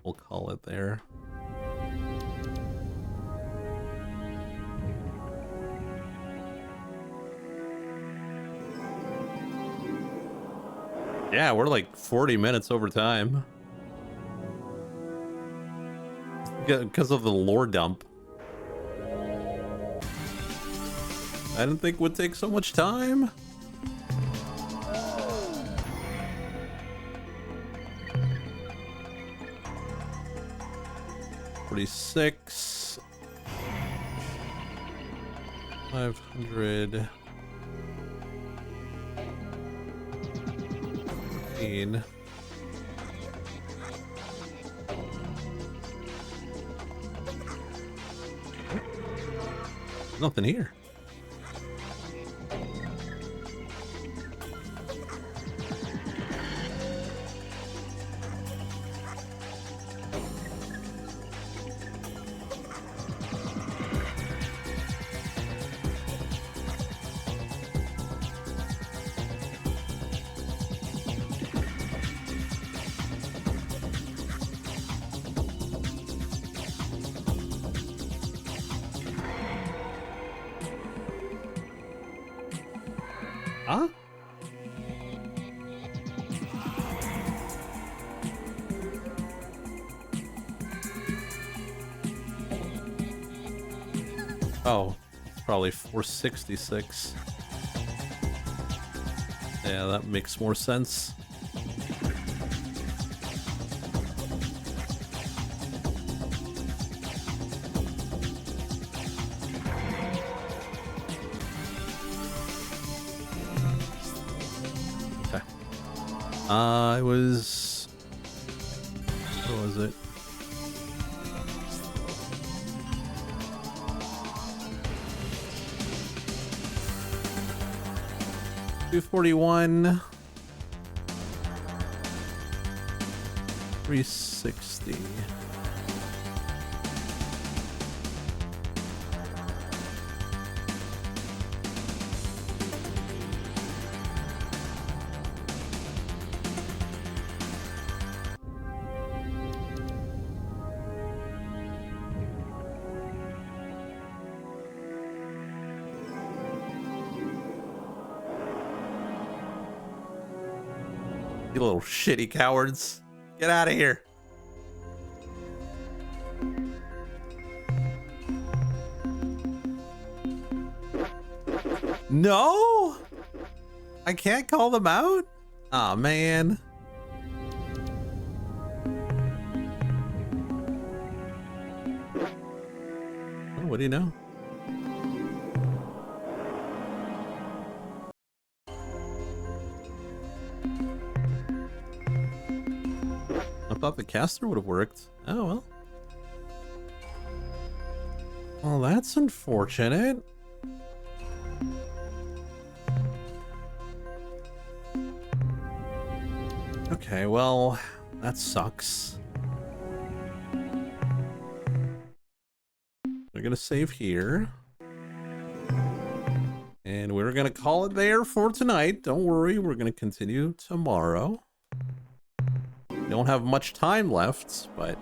call it there. Yeah, we're like 40 minutes over time. Because of the lore dump. I didn't think it would take so much time. $46. 500. Nothing here. Huh? Oh, probably 466. Yeah, that makes more sense. It was... what was it? $241. 360. You little shitty cowards. Get out of here. No? I can't call them out? Aw, man. Oh, what do you know? I thought the caster would have worked. Oh, well. Well, that's unfortunate. Okay, well, that sucks. We're gonna save here. And we're gonna call it there for tonight. Don't worry, we're gonna continue tomorrow. Don't have much time left, but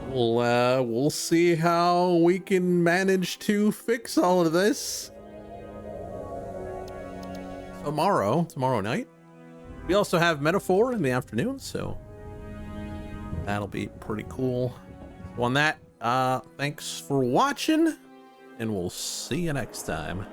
we'll see how we can manage to fix all of this tomorrow night. We also have Metaphor in the afternoon, so that'll be pretty cool. On that, thanks for watching, and we'll see you next time.